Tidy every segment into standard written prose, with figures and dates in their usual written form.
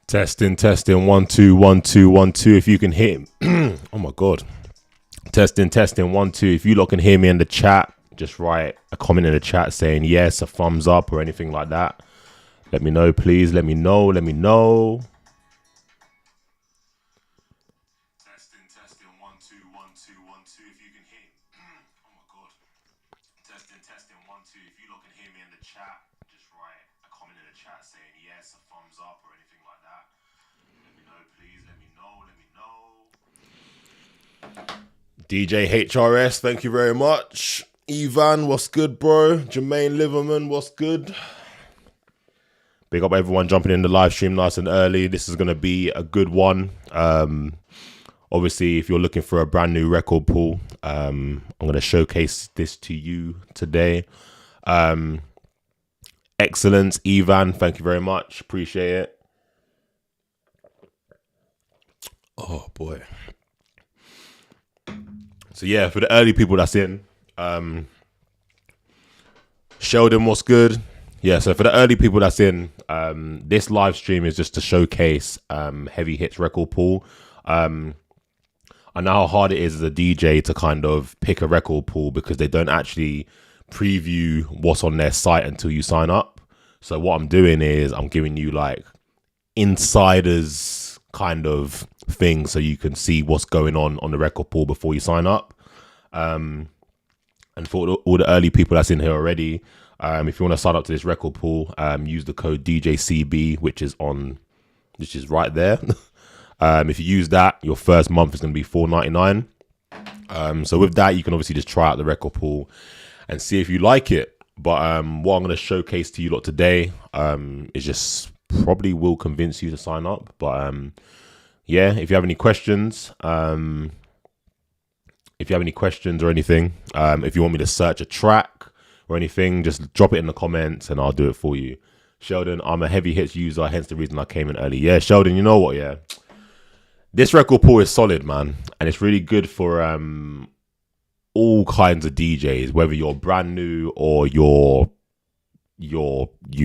Testing, 1 2 1 2 1 2. If you can hear me. Oh my god. Testing 1 2. If you lot can hear me in the chat, just write a comment in the chat saying yes, a thumbs up or anything like that. Let me know, please. Let me know. Testing 1 2 1 2 1 2. If you can hear me. Oh my god. Testing 1 2. If you lot can hear me in the chat, just write a comment in the chat saying yes, a thumbs up or anything like that. Let me know, please. Let me know. DJ HRS, thank you very much. Ivan, what's good, bro? Jermaine Liverman, what's good? Big up everyone jumping in the live stream nice and early. This is going to be a good one. Obviously, if you're looking for a brand new record pool, I'm going to showcase this to you today. Excellence, Ivan, thank you very much. Appreciate it. Oh, boy. So, yeah, for the early people that's in, Sheldon, what's good? Yeah, so for the early people that's in, this live stream is just to showcase Heavy Hits record pool. I know how hard it is as a DJ to kind of pick a record pool because they don't actually preview what's on their site until you sign up. So what I'm doing is I'm giving you like insiders kind of thing so you can see what's going on the record pool before you sign up. And for all the early people that's in here already, if you want to sign up to this record pool, use the code DJCB, which is right there. If you use that, your first month is going to be $4.99. So with that, you can obviously just try out the record pool and see if you like it. But what I'm going to showcase to you lot today is just probably will convince you to sign up. But yeah, if you have any questions, or anything, if you want me to search a track or anything, just drop it in the comments and I'll do it for you. Sheldon, I'm a Heavy Hits user, hence the reason I came in early. Yeah, Sheldon, you know what? Yeah, this record pool is solid, man, and it's really good for all kinds of DJs, whether you're brand new or you've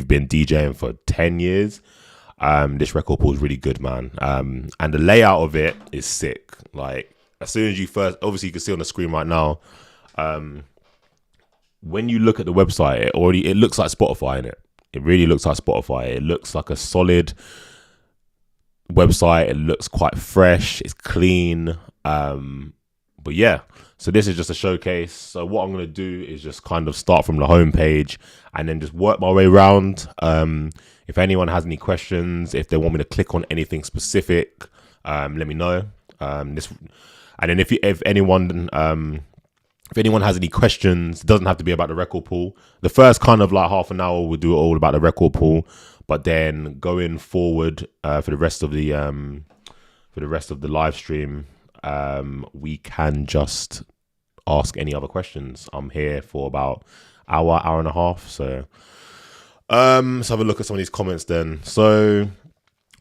been DJing for 10 years. This record pool is really good, man. And the layout of it is sick. Like, as soon as you first, obviously you can see on the screen right now, when you look at the website, it looks like Spotify, innit? It really looks like Spotify. It looks like a solid website. It looks quite fresh. It's clean. But yeah, so this is just a showcase. So what I'm going to do is just kind of start from the homepage and then just work my way around. If anyone has any questions, if they want me to click on anything specific, let me know. And then if anyone has any questions, it doesn't have to be about the record pool. The first kind of like half an hour we'll do it all about the record pool, but then going forward for the rest of the live stream, we can just ask any other questions. I'm here for about hour and a half. So let's have a look at some of these comments then. So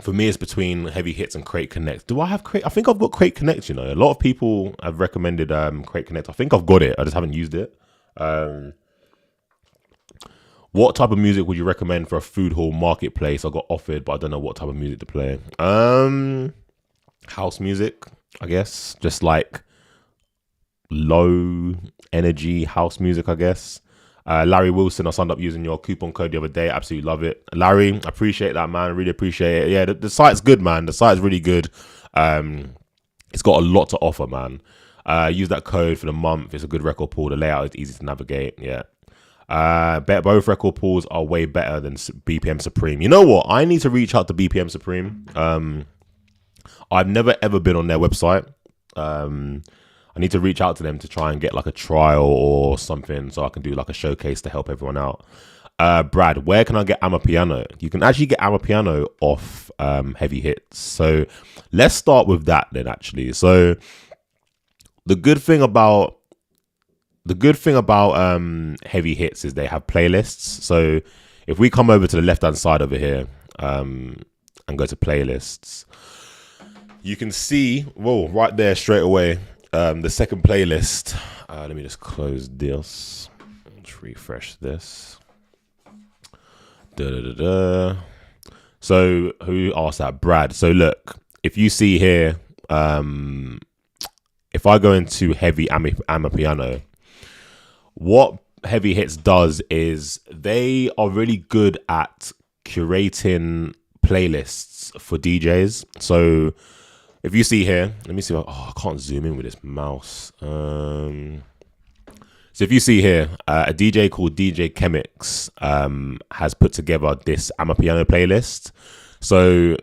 for me, it's between Heavy Hits and Crate Connect. Do I have Crate? I think I've got Crate Connect, you know. A lot of people have recommended Crate Connect. I think I've got it. I just haven't used it. What type of music would you recommend for a food hall marketplace? I got offered, but I don't know what type of music to play. House music. I guess, just like low energy house music, I guess. Larry Wilson, I signed up using your coupon code the other day. Absolutely love it. Larry, I appreciate that, man. Really appreciate it. Yeah, the site's good, man. The site's really good. It's got a lot to offer, man. Use that code for the month. It's a good record pool. The layout is easy to navigate. Yeah. Both record pools are way better than BPM Supreme. You know what? I need to reach out to BPM Supreme. I've never ever been on their website. I need to reach out to them to try and get like a trial or something so I can do like a showcase to help everyone out. Brad, where can I get Amapiano? You can actually get Amapiano off Heavy Hits. So let's start with that then, actually. So the good thing about Heavy Hits is they have playlists. So if we come over to the left hand side over here and go to playlists, you can see, whoa, right there straight away, the second playlist. Let me just close this. Let's refresh this. So who asked that? Brad. So look, if you see here, if I go into Heavy Amapiano, what Heavy Hits does is they are really good at curating playlists for DJs. So if you see here, let me see. I can't zoom in with this mouse. So if you see here, a DJ called DJ Chemix has put together this Amapiano playlist. So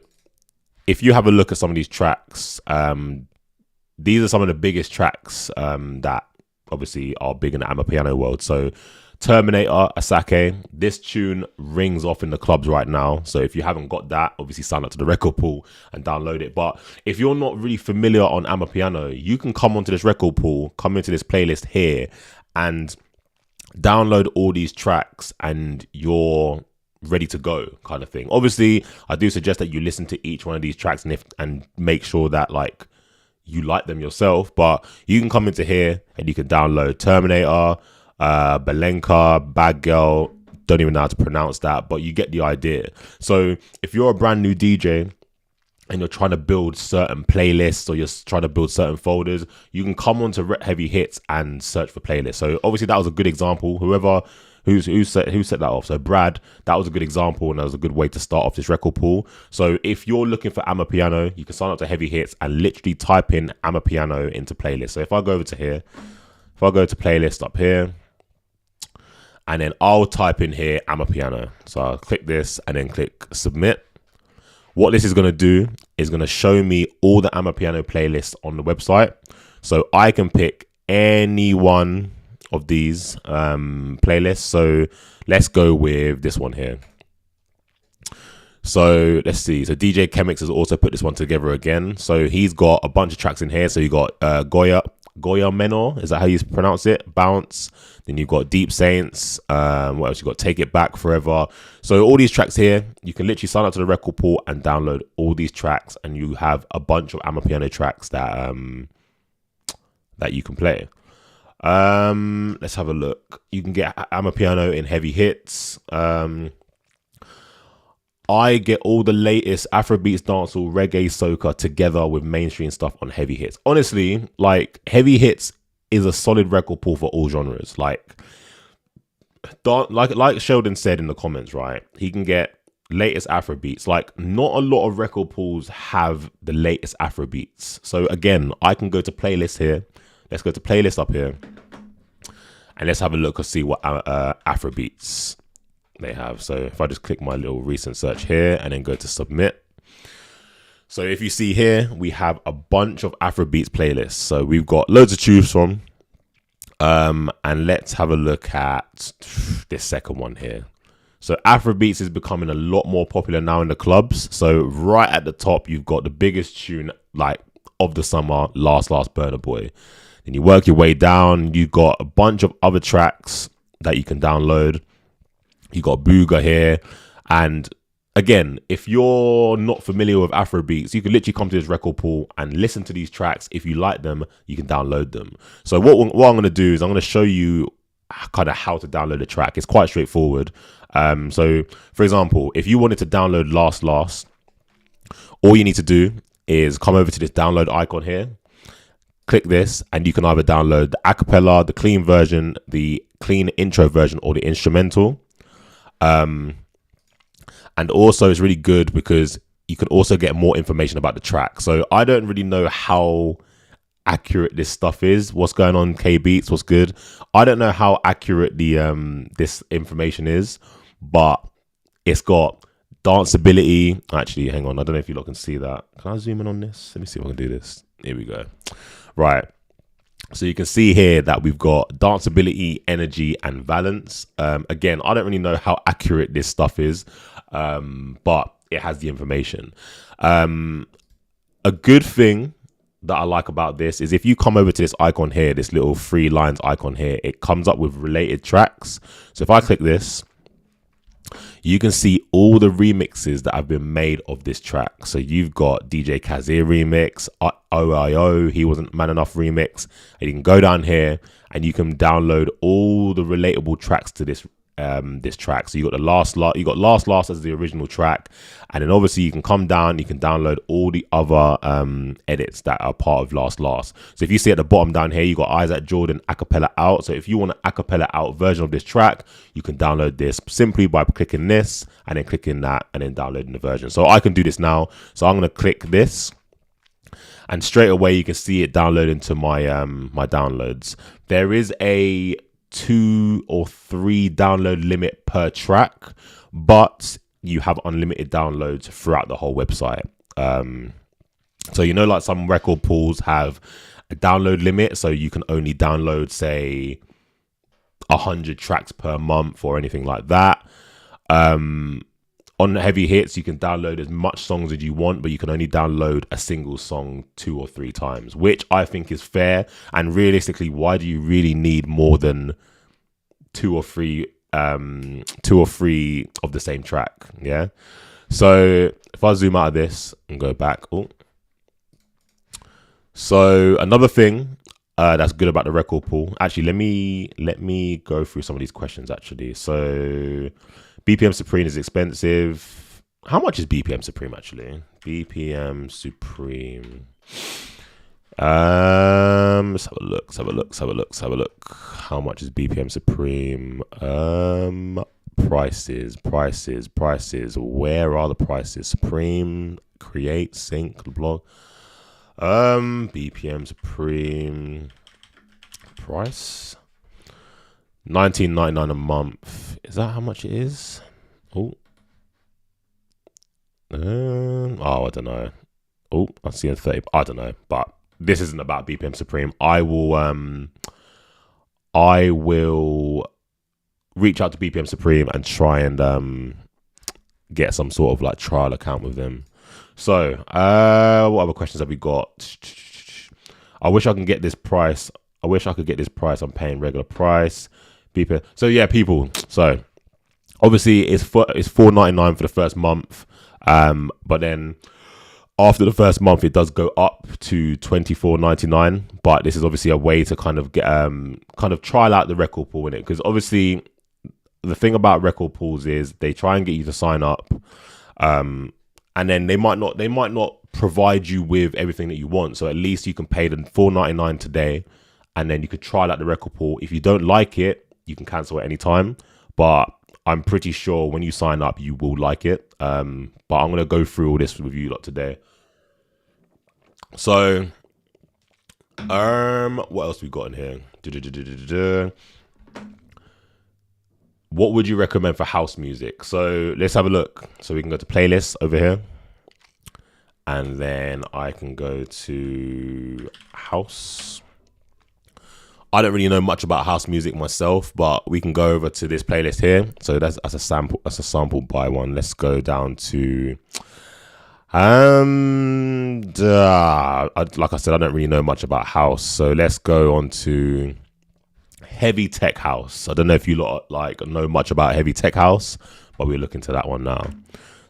if you have a look at some of these tracks, these are some of the biggest tracks that obviously are big in the Amapiano world. So Terminator, Asake, this tune rings off in the clubs right now. So if you haven't got that, obviously sign up to the record pool and download it. But if you're not really familiar on Amapiano, you can come onto this record pool, come into this playlist here and download all these tracks and you're ready to go, kind of thing. Obviously, I do suggest that you listen to each one of these tracks and make sure that like you like them yourself. But you can come into here and you can download Terminator, Belenka, Bad Girl, don't even know how to pronounce that, but you get the idea. So if you're a brand new DJ and you're trying to build certain playlists or you're trying to build certain folders, you can come onto Heavy Hits and search for playlists. So obviously that was a good example. Who set that off? So Brad, that was a good example and that was a good way to start off this record pool. So if you're looking for Amapiano, you can sign up to Heavy Hits and literally type in Amapiano into playlist. So if I go over to here, if I go to playlist up here, and then I'll type in here Amapiano. So I'll click this and then click submit. What this is going to do is going to show me all the Amapiano playlists on the website. So I can pick any one of these playlists. So let's go with this one here. So let's see. So DJ Chemix has also put this one together again. So he's got a bunch of tracks in here. So you got Goya Menor, is that how you pronounce it? Bounce. Then you've got Deep Saints. What else? You got Take It Back Forever. So all these tracks here, you can literally sign up to the record pool and download all these tracks, and you have a bunch of Amapiano tracks that that you can play. Let's have a look. You can get Amapiano in Heavy Hits. I get all the latest Afrobeats, dancehall, reggae, soca together with mainstream stuff on Heavy Hits. Honestly, like Heavy Hits is a solid record pool for all genres. Like Sheldon said in the comments, right? He can get latest Afrobeats. Like not a lot of record pools have the latest Afrobeats. So again, I can go to playlist here. Let's go to playlist up here, and let's have a look and see what Afrobeats they have. So if I just click my little recent search here and then go to submit. So if you see here, we have a bunch of Afrobeats playlists. So we've got loads to choose from. And let's have a look at this second one here. So Afrobeats is becoming a lot more popular now in the clubs. So right at the top, you've got the biggest tune like of the summer, Last Burna Boy. Then you work your way down. You've got a bunch of other tracks that you can download. You got Booga here. And again, if you're not familiar with Afrobeats, you can literally come to this record pool and listen to these tracks. If you like them, you can download them. So what I'm going to do is I'm going to show you kind of how to download a track. It's quite straightforward. So for example, if you wanted to download Last, all you need to do is come over to this download icon here. click this, and you can either download the acapella, the clean version, the clean intro version, or the instrumental. And also it's really good because you can also get more information about the track. So I don't really know how accurate this stuff is. What's going on, K Beats? What's good? I don't know how accurate the this information is, but it's got danceability. Actually, hang on. I don't know if you lot can see that. Can I zoom in on this? Let me see if I can do this. Here we go. Right. So you can see here that we've got danceability, energy, and balance. Again, I don't really know how accurate this stuff is, but it has the information. A good thing that I like about this is if you come over to this icon here, this little 3 lines icon here, it comes up with related tracks. So if I click this, you can see all the remixes that have been made of this track. So you've got DJ Kazir remix, OIO, He Wasn't Man Enough remix. And you can go down here and you can download all the relatable tracks to this this track. So you got Last as the original track, and then obviously you can come down, you can download all the other edits that are part of Last. So if you see at the bottom down here, you got Isaac Jordan acapella out. So if you want an acapella out version of this track, you can download this simply by clicking this and then clicking that and then downloading the version. So I can do this now. So I'm going to click this, and straight away you can see it download into my my downloads. There is a 2 or 3 download limit per track, but you have unlimited downloads throughout the whole website. So you know, like some record pools have a download limit, so you can only download, say, 100 tracks per month or anything like that. On Heavy Hits, you can download as much songs as you want, but you can only download a single song 2 or 3 times, which I think is fair. And realistically, why do you really need more than 2 or 3 of the same track? Yeah. So if I zoom out of this and go back, so another thing that's good about the record pool. Actually, let me go through some of these questions. Actually, so BPM Supreme is expensive. How much is BPM Supreme actually? BPM Supreme. Let's have a look. How much is BPM Supreme? Prices. Where are the prices? Supreme, Create, Sync, Blog. BPM Supreme price. $19.99 a month. Is that how much it is? I don't know. I see a 30. I don't know, but this isn't about BPM Supreme. I will reach out to BPM Supreme and try and get some sort of like trial account with them. So, what other questions have we got? I wish I can get this price. I'm paying regular price. BPM. So yeah, people. So obviously it's $4.99 for the first month. But then after the first month, it does go up to $24.99. But this is obviously a way to kind of get trial out the record pool in it, because obviously the thing about record pools is they try and get you to sign up, and then they might not provide you with everything that you want. So at least you can pay them $4.99 today, and then you could try out the record pool. If you don't like it, you can cancel at any time. But I'm pretty sure when you sign up, you will like it. But I'm going to go through all this with you lot today. So, what else we got in here? What would you recommend for house music? So let's have a look. So we can go to playlists over here, and then I can go to house. I don't really know much about house music myself, but we can go over to this playlist here. So that's a sample by one. Let's go down to like I said, I don't really know much about house. So let's go on to heavy tech house. I don't know if you lot know much about heavy tech house, but we're looking to that one now.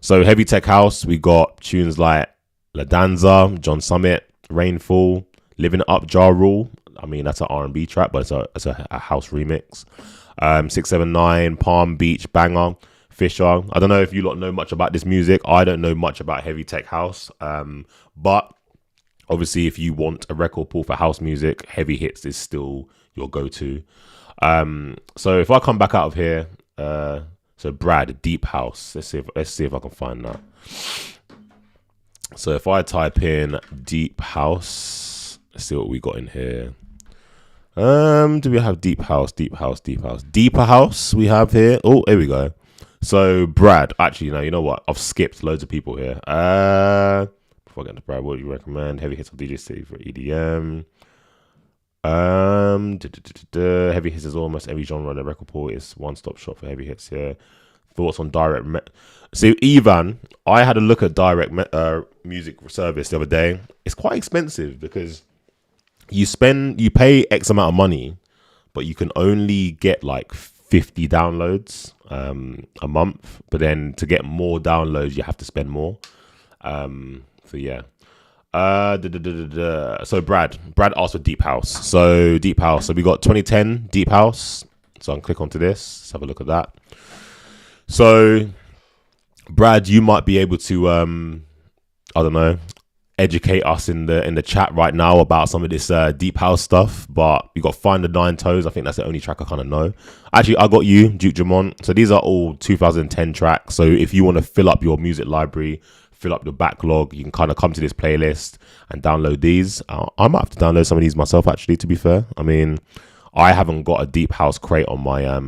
So heavy tech house, we got tunes like La Danza, John Summit, Rainfall, Living It Up, Ja Rule. I mean, that's an R&B track, but it's a house remix. 679, Palm Beach, Banger, Fisher. I don't know if you lot know much about this music. I don't know much about heavy tech house. But Obviously, if you want a record pool for house music, Heavy Hits is still your go-to. So if I come back out of here, so Brad, Deep House. Let's see if I can find that. So if I type in Deep House, let's see what we got in here. Do we have Deep House, Deeper House we have here? Oh, here we go. So Brad, actually, no, you know what? I've skipped loads of people here. Before I get to Brad, what do you recommend? Heavy Hits on DJ City for EDM. Heavy Hits is almost every genre. The record pool is one-stop shop for heavy hits here. Thoughts on direct? So Ivan, I had a look at direct music service the other day. It's quite expensive because you pay X amount of money, but you can only get like 50 downloads a month. But then to get more downloads, you have to spend more. So yeah. So Brad asked for Deep House. So Deep House. So we got 2010 Deep House. So I can click onto this. Let's have a look at that. So Brad, you might be able to I don't know, educate us in the chat right now about some of this Deep House stuff. But you got Find the Nine Toes. I think that's the only track I kind of know. Actually, I got you, Duke Jamont. So these are all 2010 tracks. So if you want to fill up your music library, fill up your backlog, you can kind of come to this playlist and download these. I might have to download some of these myself, actually, to be fair. I mean, I haven't got a Deep House crate on my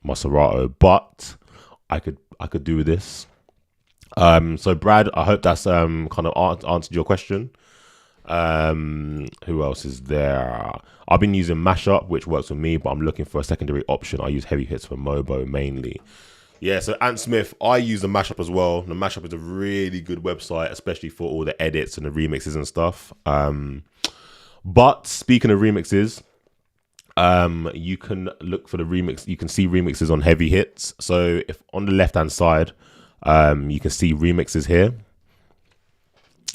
my Serato, but I could do with this. So Brad, I hope that's kind of answered your question. Who else is there? I've been using Mashup, which works for me, but I'm looking for a secondary option. I use Heavy Hits for Mobo mainly. Yeah, so Ant Smith, I use the Mashup as well. The Mashup is a really good website, especially for all the edits and the remixes and stuff. But speaking of remixes, you can look for the remix. You can see remixes on Heavy Hits. So if on the left-hand side, you can see remixes here.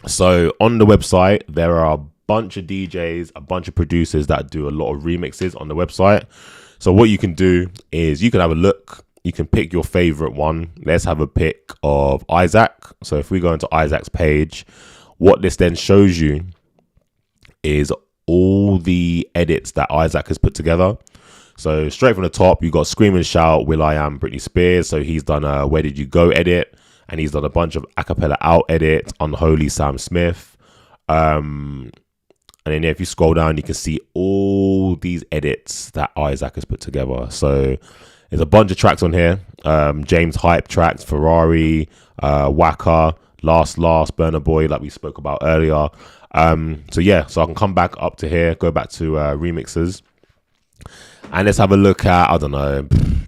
So on the website, there are a bunch of DJs, a bunch of producers that do a lot of remixes on the website. So what you can do is you can have a look. You can pick your favorite one. Let's have a pick of Isaac. So if we go into Isaac's page, what this then shows you is all the edits that Isaac has put together. So straight from the top, you got Scream and Shout, Will I Am, Britney Spears. So he's done a Where Did You Go edit, and he's done a bunch of acapella out edits, Unholy Sam Smith. And then if you scroll down, you can see all these edits that Isaac has put together. So there's a bunch of tracks on here. James Hype tracks, Ferrari, Waka, Last, Burna Boy, like we spoke about earlier. So yeah, so I can come back up to here, go back to remixes. And let's have a look at, I don't know,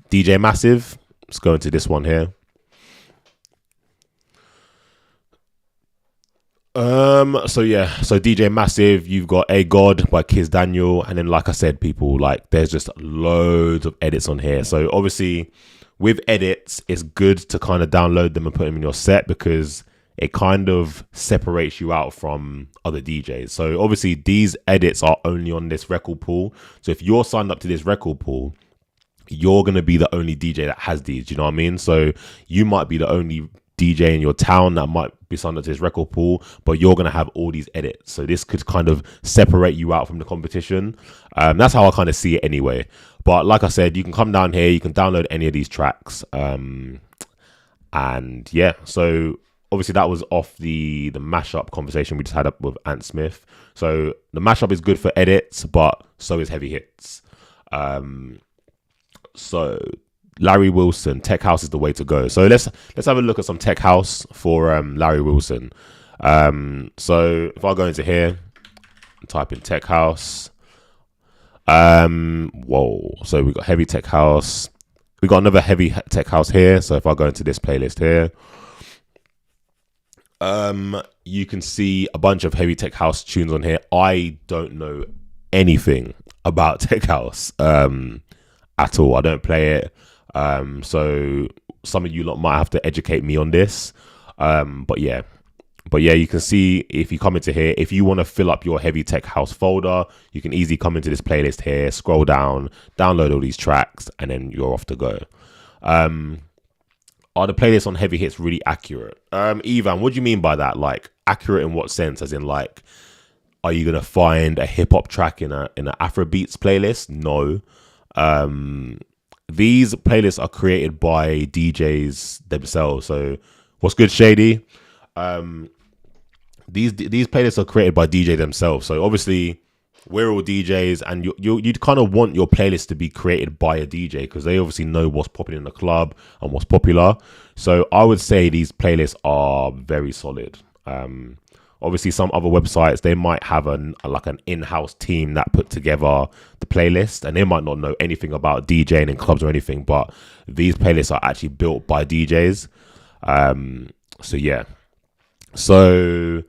DJ Massive. Let's go into this one here. So yeah, so DJ Massive, you've got A God by Kiz Daniel, and then like I said, people, like there's just loads of edits on here. So obviously with edits, it's good to kind of download them and put them in your set because it kind of separates you out from other DJs. So obviously these edits are only on this record pool. So if you're signed up to this record pool, you're going to be the only DJ that has these, you know what I mean? So you might be the only DJ in your town that might be signed up to this record pool, but you're going to have all these edits. So this could kind of separate you out from the competition. That's how I kind of see it anyway. But like I said, you can come down here, you can download any of these tracks. And yeah, so obviously that was off the mashup conversation we just had up with Ant Smith. So the mashup is good for edits, but so is Heavy Hits. So Larry Wilson, Tech House is the way to go. So let's have a look at some Tech House for Larry Wilson. So if I go into here and type in Tech House, whoa. So we got Heavy Tech House. We got another Heavy Tech House here. So if I go into this playlist here, you can see a bunch of Heavy Tech House tunes on here. I don't know anything about Tech House at all. I don't play it. So some of you lot might have to educate me on this. But yeah, you can see if you come into here, if you want to fill up your Heavy Tech House folder, you can easily come into this playlist here, scroll down, download all these tracks, and then you're off to go. Are the playlists on Heavy Hits really accurate? Ivan, what do you mean by that? Like accurate in what sense? As in like Are you gonna find a hip hop track in a Afrobeats playlist? No. These playlists are created by DJs themselves. So what's good, Shady? These playlists are created by DJ themselves. So obviously we're all DJs, and you'd kind of want your playlist to be created by a DJ because they obviously know what's popular in the club and what's popular. So I would say these playlists are very solid. Obviously, some other websites, they might have an in-house team that put together the playlist, and they might not know anything about DJing in clubs or anything, but these playlists are actually built by DJs. So yeah. So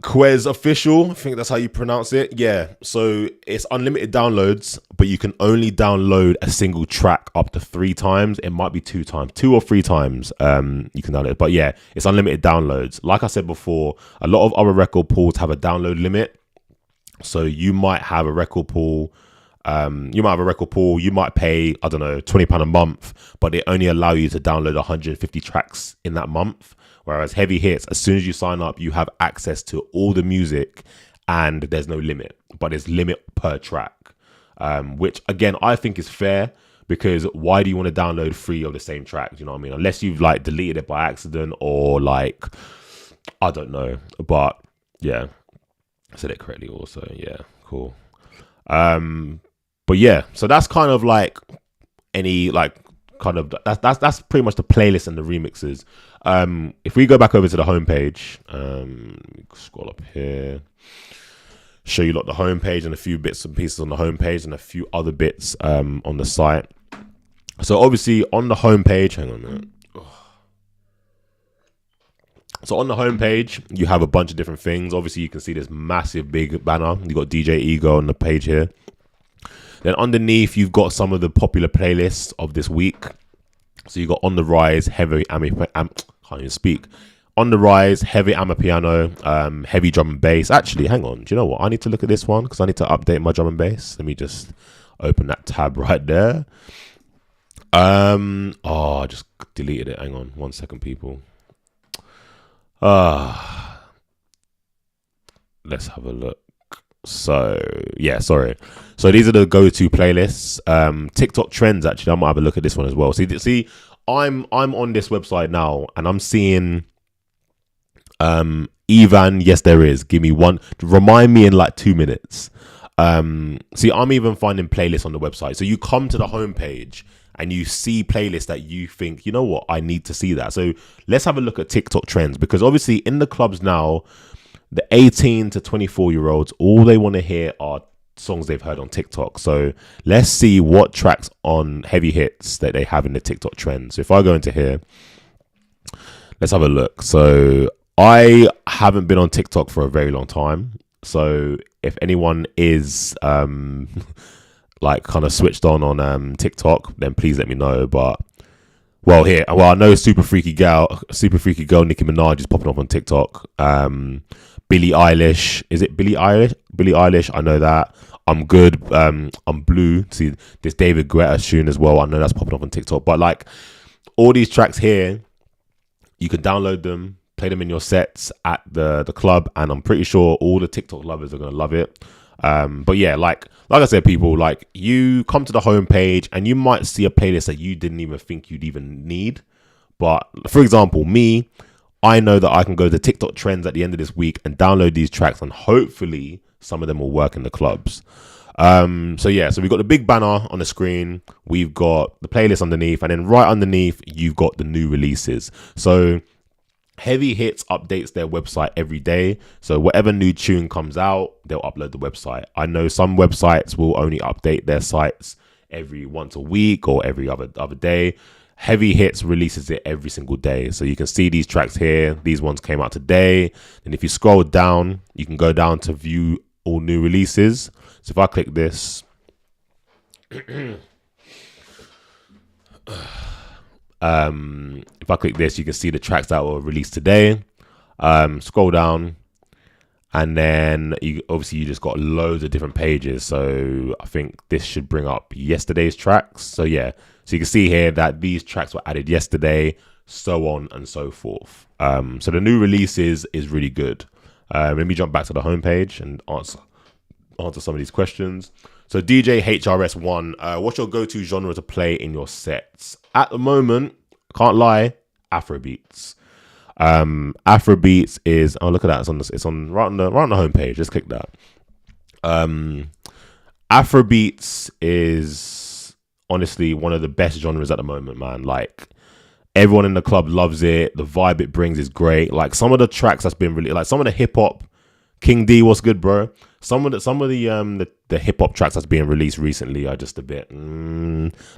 Quez Official, I think that's how you pronounce it. Yeah, so it's unlimited downloads, but you can only download a single track up to 3 times. It might be 2 times, 2 or 3 times you can download it. But yeah, it's unlimited downloads. Like I said before, a lot of other record pools have a download limit. So you might have a record pool. You might pay, I don't know, £20 a month, but they only allow you to download 150 tracks in that month. Whereas Heavy Hits, as soon as you sign up, you have access to all the music and there's no limit, but there's limit per track, which again, I think is fair, because why do you want to download 3 of the same track? Do you know what I mean? Unless you've like deleted it by accident or like, I don't know, but yeah, I said it correctly also. Yeah, cool. But yeah, so that's kind of like that's pretty much the playlist and the remixes. If we go back over to the homepage, scroll up here, show you the homepage and a few bits and pieces on the homepage and a few other bits on the site. So obviously on the homepage, hang on a minute. So on the homepage, you have a bunch of different things. Obviously, you can see this massive big banner. You got DJ Ego on the page here. Then underneath, you've got some of the popular playlists of this week. So you got On the Rise, Heavy can't even speak. On the Rise, Heavy Amapiano, Heavy Drum and Bass. Actually, hang on. Do you know what? I need to look at this one because I need to update my drum and bass. Let me just open that tab right there. I just deleted it. Hang on 1 second, people. Let's have a look. So yeah, sorry. So these are the go-to playlists. TikTok trends. Actually, I might have a look at this one as well. See, I'm on this website now, and I'm seeing Evan. Yes, there is. Give me one. Remind me in like 2 minutes. See, I'm even finding playlists on the website. So you come to the homepage and you see playlists that you think, you know what, I need to see that. So let's have a look at TikTok trends, because obviously in the clubs now, the 18 to 24-year-olds, all they want to hear are songs they've heard on TikTok. So let's see what tracks on Heavy Hits that they have in the TikTok trends. So if I go into here, let's have a look. So I haven't been on TikTok for a very long time. So if anyone is like kind of switched on TikTok, then please let me know. But I know Super Freaky Girl Nicki Minaj is popping up on TikTok. Billie Eilish, is it Billie Eilish? Billie Eilish, I know that. I'm Good. I'm Blue. See this David Guetta tune as well. I know that's popping up on TikTok. But like all these tracks here, you can download them, play them in your sets at the club, and I'm pretty sure all the TikTok lovers are gonna love it. But yeah, like I said, people, like you come to the homepage and you might see a playlist that you didn't even think you'd even need. But for example, me, I know that I can go to TikTok trends at the end of this week and download these tracks, and hopefully some of them will work in the clubs. So we've got the big banner on the screen, we've got the playlist underneath, and then right underneath you've got the new releases. So Heavy Hits updates their website every day. So whatever new tune comes out, they'll upload the website. I know some websites will only update their sites every once a week or every other day. Heavy Hits releases it every single day. So you can see these tracks here. These ones came out today. And if you scroll down, you can go down to view all new releases. So if I click this, if I click this, you can see the tracks that were released today. Scroll down, and then you just got loads of different pages. So I think this should bring up yesterday's tracks. So yeah, so you can see here that these tracks were added yesterday. so on and so forth. So the new release is really good. Let me jump back to the homepage and answer some of these questions. So DJ HRS1, what's your go-to genre to play in your sets? At the moment, can't lie, Afrobeats. Afrobeats is, oh look at that, it's on right on the homepage. Just click that. Afrobeats is honestly one of the best genres at the moment, man. Like, everyone in the club loves it. The vibe it brings is great. Like, some of the tracks that's been really, like some of the hip hop, King D, what's good, bro? Some of the hip hop tracks that's being released recently are just a bit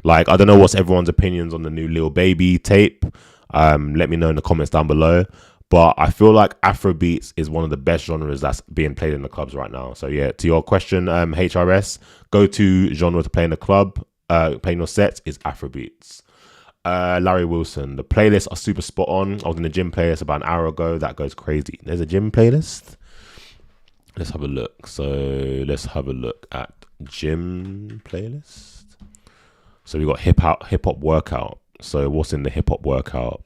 like, I don't know what's everyone's opinions on the new Lil Baby tape. Let me know in the comments down below. But I feel like Afrobeats is one of the best genres that's being played in the clubs right now. So yeah, to your question, HRS, go-to genre to play in the club, playing your sets is Afrobeats. Larry Wilson, the playlists are super spot on. I was in the gym playlist about an hour ago. That goes crazy. There's a gym playlist. Let's have a look. So let's have a look at gym playlist. So we got hip hop workout. So what's in the hip hop workout?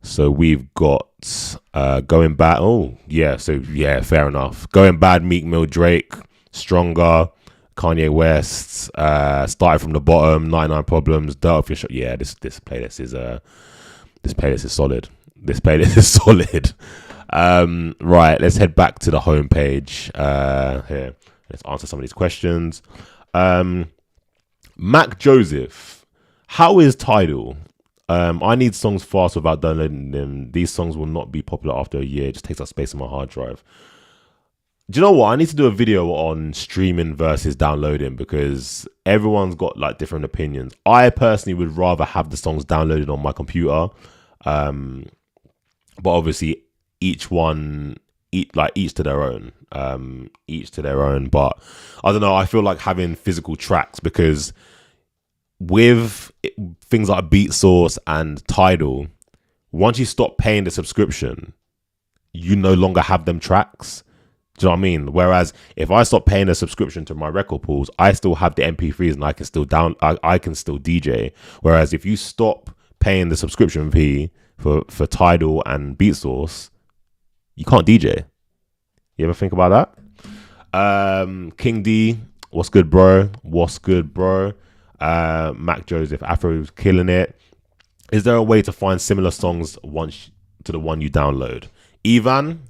So we've got Going Bad. Oh, yeah. So, yeah, fair enough. Going Bad, Meek Mill, Drake, Stronger, Kanye West, Started From the Bottom, 99 Problems, Dirt Off Your Shot. Yeah, this playlist is solid. This playlist is solid. Right, let's head back to the homepage. Here, let's answer some of these questions. Mac Joseph, how is Tidal? I need songs fast without downloading them. These songs will not be popular after a year. It just takes up space on my hard drive. Do you know what? I need to do a video on streaming versus downloading, because everyone's got like different opinions. I personally would rather have the songs downloaded on my computer. But obviously each to their own. Each to their own. But I don't know. I feel like having physical tracks, because with things like BeatSource and Tidal, once you stop paying the subscription, you no longer have them tracks. Do you know what I mean? Whereas if I stop paying a subscription to my record pools, I still have the MP3s and I can still I can still DJ. Whereas if you stop paying the subscription fee for Tidal and BeatSource, you can't DJ. You ever think about that? King D, what's good, bro? What's good, bro? Mac Joseph, Afro's killing it. Is there a way to find similar songs once to the one you download? Ivan,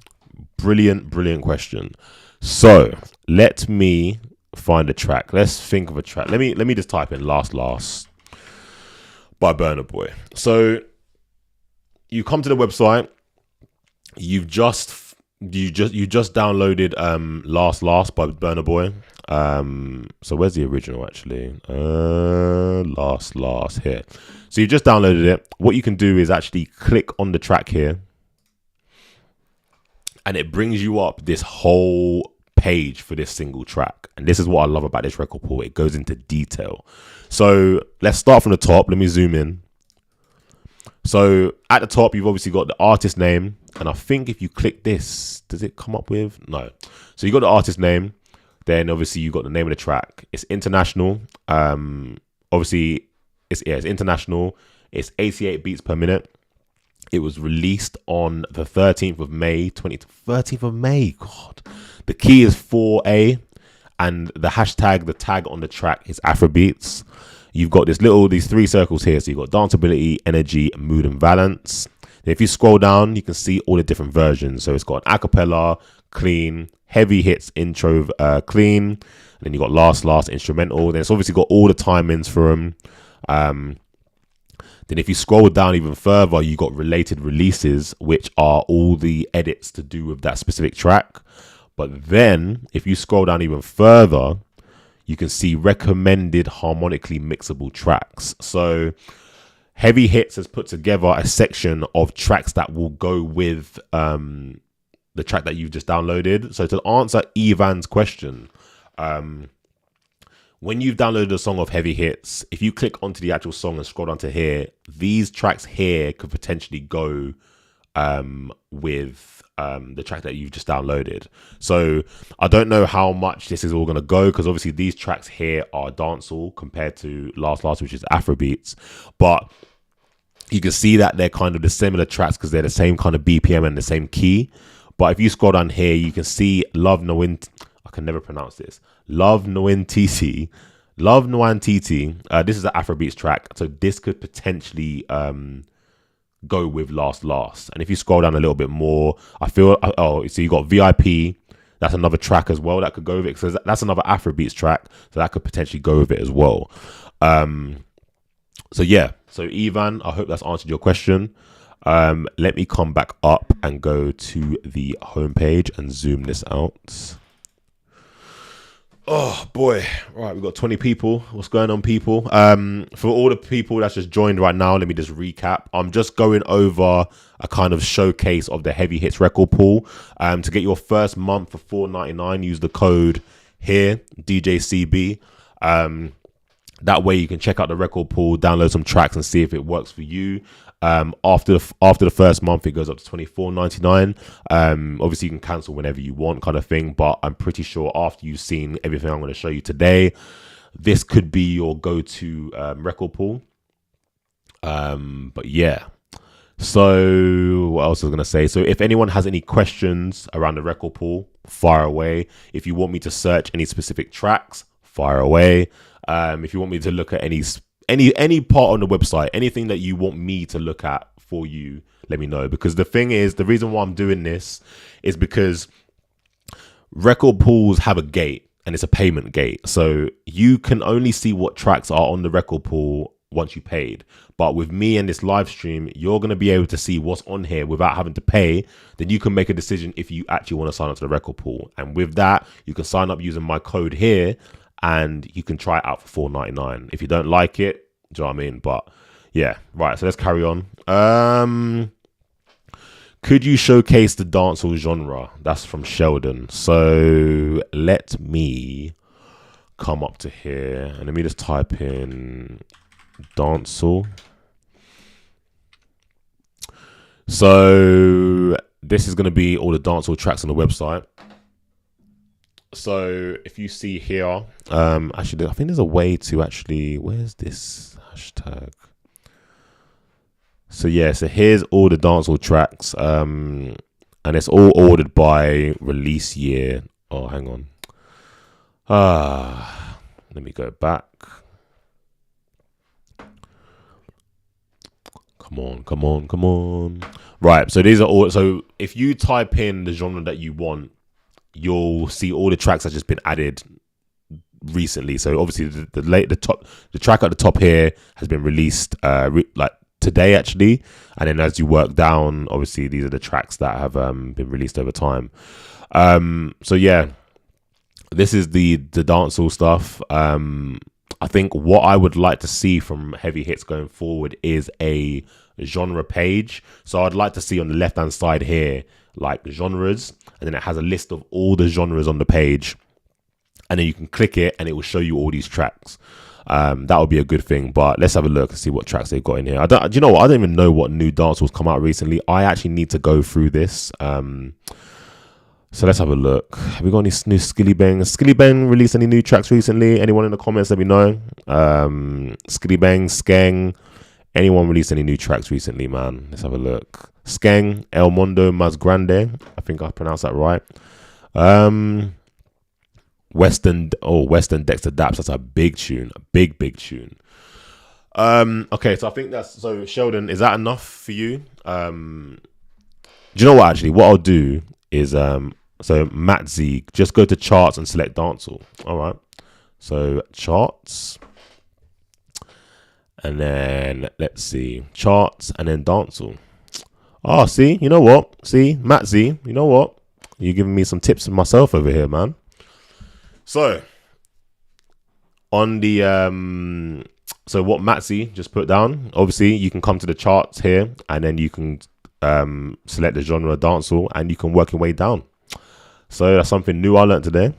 brilliant question. So let me find a track. Let's think of a track. Let me just type in Last by Burna Boy. So you come to the website. You just downloaded Last by Burna Boy. So where's the original actually? Last here. So you just downloaded it. What you can do is actually click on the track here, and it brings you up this whole page for this single track. And this is what I love about this record pool. It goes into detail. So let's start from the top. Let me zoom in. So at the top, you've obviously got the artist name. And I think if you click this, does it come up with? No. So you got the artist name. Then obviously you got the name of the track. It's international. Obviously it's international. It's 88 beats per minute. It was released on the 13th of May, 13th of May. God. The key is 4A, and the tag on the track is Afrobeats. You've got these three circles here. So you've got danceability, energy, mood, and balance. If you scroll down, you can see all the different versions. So it's got an acapella, clean, heavy hits, intro, clean. And then you got last instrumental. Then it's obviously got all the timings for them. Then if you scroll down even further, you got related releases, which are all the edits to do with that specific track. But then if you scroll down even further, you can see recommended harmonically mixable tracks. So Heavy Hits has put together a section of tracks that will go with the track that you've just downloaded. So to answer Ivan's question, when you've downloaded a song of Heavy Hits, if you click onto the actual song and scroll down to here, these tracks here could potentially go with the track that you've just downloaded. So I don't know how much this is all going to go, because obviously these tracks here are dancehall compared to Last, which is Afrobeats. But you can see that they're kind of the similar tracks because they're the same kind of BPM and the same key. But if you scroll down here, you can see Love Noin. I can never pronounce this. Love Noin TT. Love Noin TT. This is an Afrobeats track, so this could potentially go with Last. And if you scroll down a little bit more, I feel so you got VIP. That's another track as well that could go with it. So that's another Afrobeats track, so that could potentially go with it as well. So yeah, so Ivan, I hope that's answered your question. Let me come back up and go to the homepage and zoom this out. Oh boy, right, we've got 20 people. What's going on, people? For all the people that's just joined right now, let me just recap. I'm just going over a kind of showcase of the Heavy Hits record pool. To get your first month for $4.99, use the code here, DJCB. That way you can check out the record pool, download some tracks and see if it works for you. After the first month, it goes up to $24.99. Obviously, you can cancel whenever you want, kind of thing. But I'm pretty sure after you've seen everything I'm going to show you today, this could be your go-to record pool. But yeah. So what else was I going to say? So if anyone has any questions around the record pool, fire away. If you want me to search any specific tracks, fire away. If you want me to look at any part on the website, anything that you want me to look at for you, let me know. Because the thing is, the reason why I'm doing this is because record pools have a gate, and it's a payment gate. So you can only see what tracks are on the record pool once you paid. But with me and this live stream, you're going to be able to see what's on here without having to pay. Then you can make a decision if you actually want to sign up to the record pool. And with that, you can sign up using my code here, and you can try it out for $4.99. If you don't like it, do you know what I mean? But yeah, right. So let's carry on. Could you showcase the dancehall genre? That's from Sheldon. So let me come up to here and let me just type in dancehall. So this is going to be all the dancehall tracks on the website. So if you see here, actually, I think there's a way to actually, where's this hashtag? So yeah, so here's all the dancehall tracks, and it's all ordered by release year. Oh, hang on. Let me go back. Come on. Right, so these are all, so if you type in the genre that you want, you'll see all the tracks that just been added recently. So obviously the track at the top here has been released like today actually, and then as you work down, obviously these are the tracks that have been released over time. So yeah, this is the dancehall stuff. I think what I would like to see from Heavy Hits going forward is a genre page. So I'd like to see on the left hand side here like genres, and then it has a list of all the genres on the page, and then you can click it and it will show you all these tracks. That would be a good thing. But let's have a look and see what tracks they've got in here. Do you know what? I don't even know what new dancehalls come out recently. I actually need to go through this. So let's have a look. Have we got any new Skilly Bang? Skilly Bang released any new tracks recently? Anyone in the comments, let me know. Skilly Bang, Skeng. Anyone released any new tracks recently, man? Let's have a look. Skeng, El Mundo Mas Grande. I think I pronounced that right. Western Dexter Daps. That's a big tune. A big tune. Okay, so I think that's, so Sheldon, is that enough for you? Do you know what, actually? What I'll do is, so Matt Z, just go to charts and select dancehall. All right. So charts. And then let's see, charts and then dancehall. Oh, see, you know what? See, Matt Z, you know what? You're giving me some tips for myself over here, man. So on the so what Matt Z just put down, obviously you can come to the charts here and then you can select the genre dancehall and you can work your way down. So that's something new I learned today.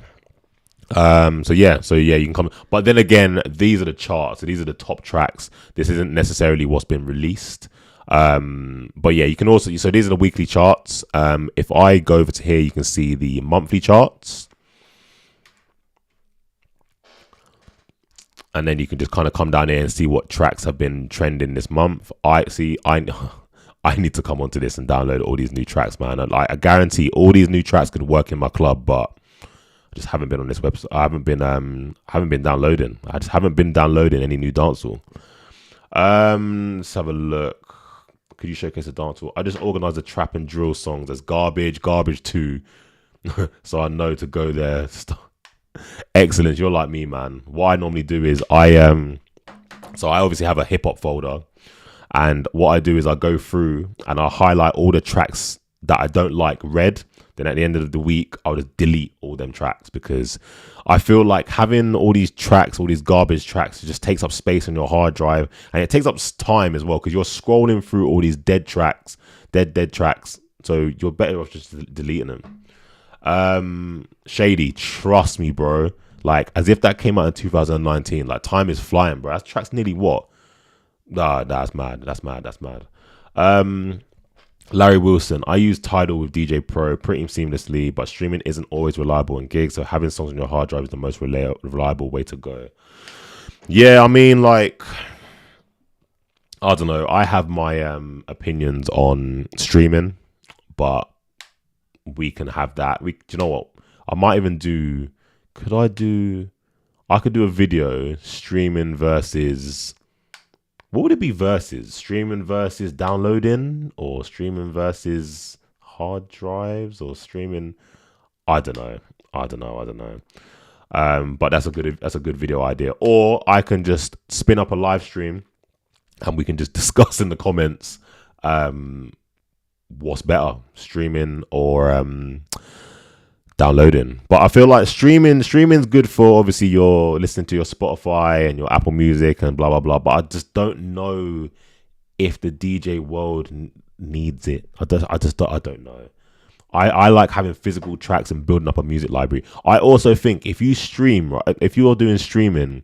So yeah, you can come, but then again, these are the charts, so these are the top tracks. This isn't necessarily what's been released. But yeah, you can also, so these are the weekly charts. If I go over to here, you can see the monthly charts. and then you can just kind of come down here and see what tracks have been trending this month. I I need to come onto this and download all these new tracks, man. And I guarantee all these new tracks could work in my club, but I just haven't been on this website. I haven't been downloading. I just haven't been downloading any new dancehall. Let's have a look. Could you showcase a dancehall? I just organized the trap and drill songs as garbage 2, so I know to go there. Excellent. You're like me, man. What I normally do is so I obviously have a hip hop folder, and what I do is I go through and I highlight all the tracks that I don't like red. Then at the end of the week, I'll just delete all them tracks, because I feel like having all these tracks, all these garbage tracks, it just takes up space on your hard drive, and it takes up time as well, because you're scrolling through all these dead tracks. So you're better off just deleting them. Shady, trust me, bro. Like, as if that came out in 2019. Like, time is flying, bro. That track's nearly what? Nah, that's mad. That's mad. Larry Wilson, I use Tidal with DJ Pro pretty seamlessly, but streaming isn't always reliable in gigs, so having songs on your hard drive is the most reliable way to go. Yeah, I mean, like, I don't know. I have my opinions on streaming, but we can have that. Do you know what? I might even do. I could do a video streaming versus. What would it be versus? Streaming versus downloading, or streaming versus hard drives, or streaming? I don't know. But that's a good video idea. Or I can just spin up a live stream, and we can just discuss in the comments what's better, streaming or downloading. But I feel like streaming's good for, obviously, you're listening to your Spotify and your Apple Music and blah blah blah, but I just don't know if the DJ world needs it. I don't know. I like having physical tracks and building up a music library. I also think if you stream, right, if you're doing streaming,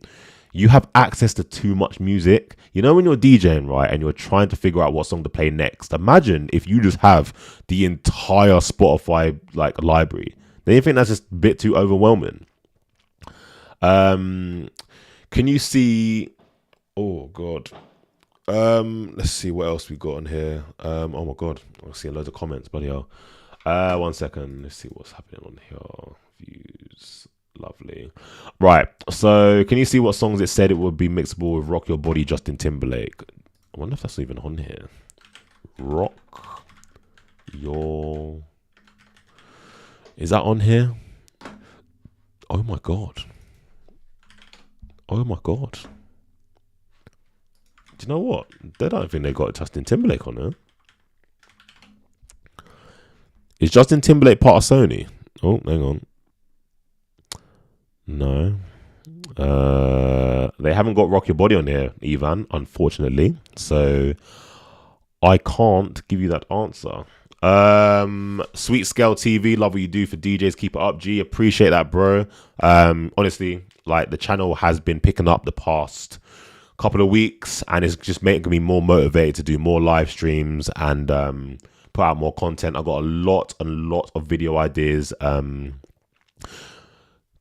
you have access to too much music. You know, when you're DJing, right, and you're trying to figure out what song to play next, imagine if you just have the entire Spotify like library. Then you think that's just a bit too overwhelming. Can you see? Oh God. Let's see what else we got on here. Oh my God, I'm seeing loads of comments, bloody hell. 1 second. Let's see what's happening on here. Views, lovely. Right. So, can you see what songs it said it would be mixable with "Rock Your Body" Justin Timberlake? I wonder if that's even on here. Rock Your. Is that on here? Oh my God. Do you know what? They don't think they got Justin Timberlake on there. Is Justin Timberlake part of Sony? Oh, hang on. No. They haven't got Rock Your Body on here, Ivan, unfortunately. So I can't give you that answer. Sweet Scale TV, love what you do for DJs, keep it up, G. Appreciate that, bro. Honestly, like, the channel has been picking up the past couple of weeks, and it's just making me more motivated to do more live streams and put out more content. I've got a lot of video ideas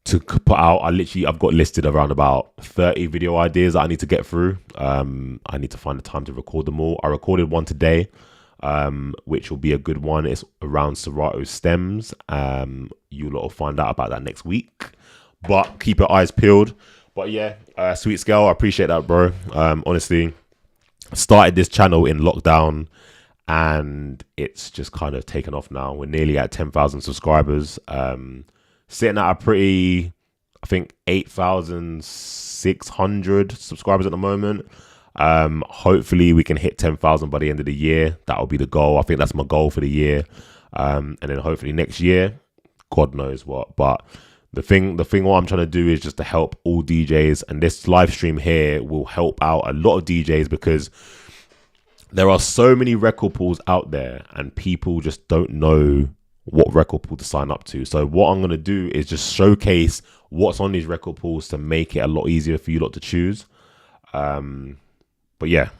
to put out. I've got listed around about 30 video ideas that I need to get through. I need to find the time to record them all. I recorded one today, which will be a good one. It's around Serato stems. You lot will find out about that next week, but keep your eyes peeled. But yeah, Sweet Scale, I appreciate that, bro. Honestly, started this channel in lockdown, and it's just kind of taken off now. We're nearly at 10,000 subscribers. Sitting at a pretty, I think, 8,600 subscribers at the moment. Hopefully we can hit 10,000 by the end of the year. That'll be the goal. I think that's my goal for the year. And then hopefully next year, God knows what. But the thing what I'm trying to do is just to help all DJs, and this live stream here will help out a lot of DJs, because there are so many record pools out there and people just don't know what record pool to sign up to. So what I'm going to do is just showcase what's on these record pools to make it a lot easier for you lot to choose. But yeah,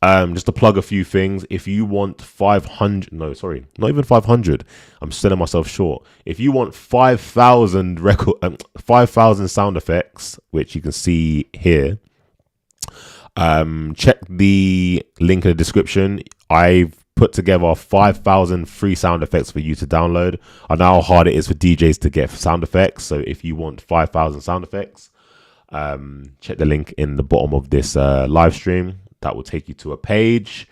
Just to plug a few things. If you want 500, no, sorry, not even 500. I'm selling myself short. If you want 5,000 5,000 sound effects, which you can see here, check the link in the description. I've put together 5,000 free sound effects for you to download. I know how hard it is for DJs to get sound effects. So if you want 5,000 sound effects, check the link in the bottom of this live stream. That will take you to a page,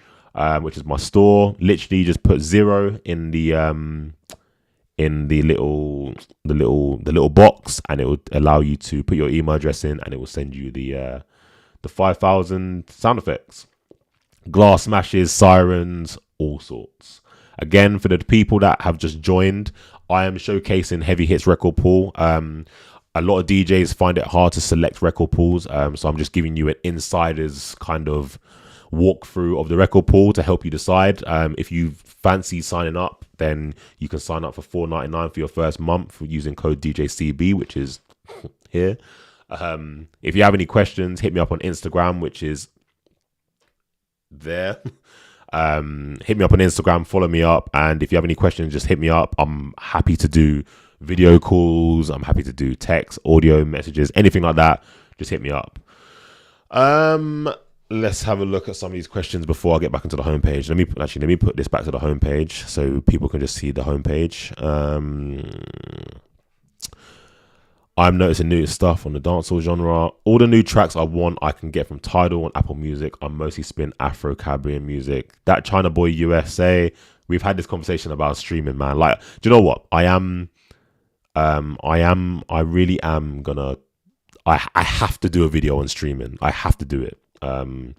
which is my store. Literally, just put 0 in the little box, and it will allow you to put your email address in, and it will send you the 5,000 sound effects, glass smashes, sirens, all sorts. Again, for the people that have just joined, I am showcasing Heavy Hits record pool. A lot of DJs find it hard to select record pools, so I'm just giving you an insider's kind of walkthrough of the record pool to help you decide. If you fancy signing up, then you can sign up for $4.99 for your first month using code DJCB, which is here. If you have any questions, hit me up on Instagram, which is there. Hit me up on Instagram, follow me up, and if you have any questions, just hit me up. I'm happy to do video calls, I'm happy to do text, audio messages, anything like that. Just hit me up. Let's have a look at some of these questions before I get back into the homepage. Let me put this back to the homepage so people can just see the homepage. I'm noticing new stuff on the dancehall genre. All the new tracks I want, I can get from Tidal and Apple Music. I mostly spin Afro-Caribbean music. That China Boy USA, we've had this conversation about streaming, man. Like, do you know what? I really am gonna, I have to do a video on streaming. I have to do it. I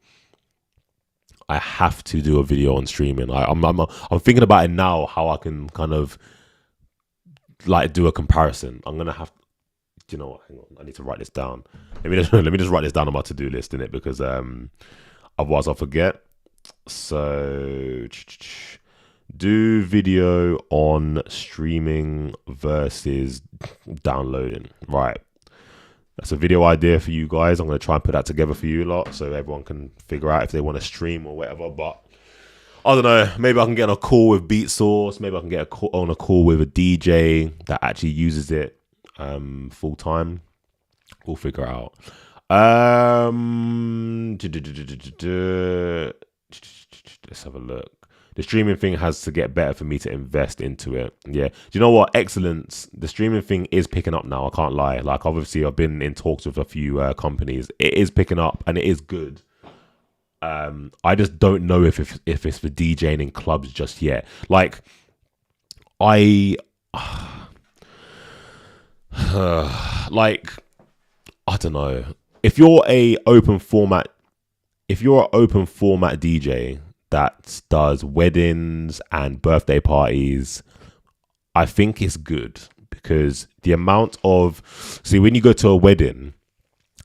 have to do a video on streaming. I'm thinking about it now, how I can kind of like do a comparison. I'm gonna have, you know what? Hang on, I need to write this down. Let me just write this down on my to-do list, innit? Because otherwise I'll forget. So do video on streaming versus downloading. Right. That's a video idea for you guys. I'm going to try and put that together for you lot so everyone can figure out if they want to stream or whatever. But I don't know. Maybe I can get on a call with Beatsource. Maybe I can get on a call with a DJ that actually uses it full time. We'll figure out. Let's have a look. The streaming thing has to get better for me to invest into it. Yeah. Do you know what? Excellence. The streaming thing is picking up now. I can't lie. Like, obviously, I've been in talks with a few companies. It is picking up and it is good. I just don't know if it's for DJing in clubs just yet. Like, like, I don't know. If you're an open format DJ that does weddings and birthday parties, I think it's good because the amount of, see, when you go to a wedding,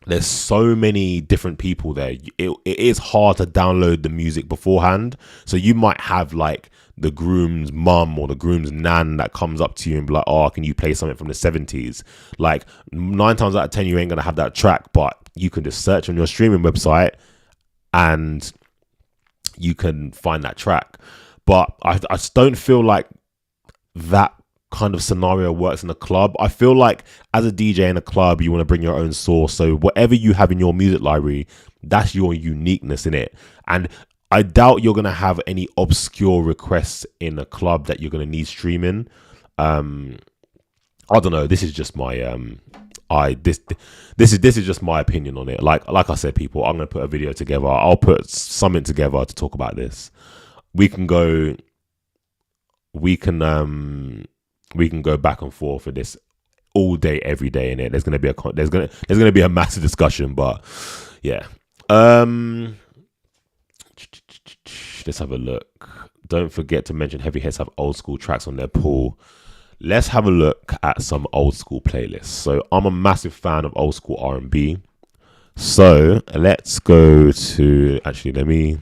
there's so many different people there. It is hard to download the music beforehand. So you might have like the groom's mum or the groom's nan that comes up to you and be like, oh, can you play something from the 70s? Like 9 times out of 10, you ain't going to have that track, but you can just search on your streaming website and you can find that track. But I just don't feel like that kind of scenario works in a club. I feel like as a DJ in a club, you want to bring your own source. So whatever you have in your music library, that's your uniqueness in it. And I doubt you're going to have any obscure requests in a club that you're going to need streaming. I don't know. This is just my this is just my opinion on it. Like I said, people, I'm going to put a video together. I'll put something together to talk about this. We can go back and forth for this all day, every day in it. There's going to be a massive discussion, but yeah. Let's have a look. Don't forget to mention Heavy Hits have old school tracks on their pool. Let's have a look at some old school playlists. So I'm a massive fan of old school R&B. So let's go to, actually, let me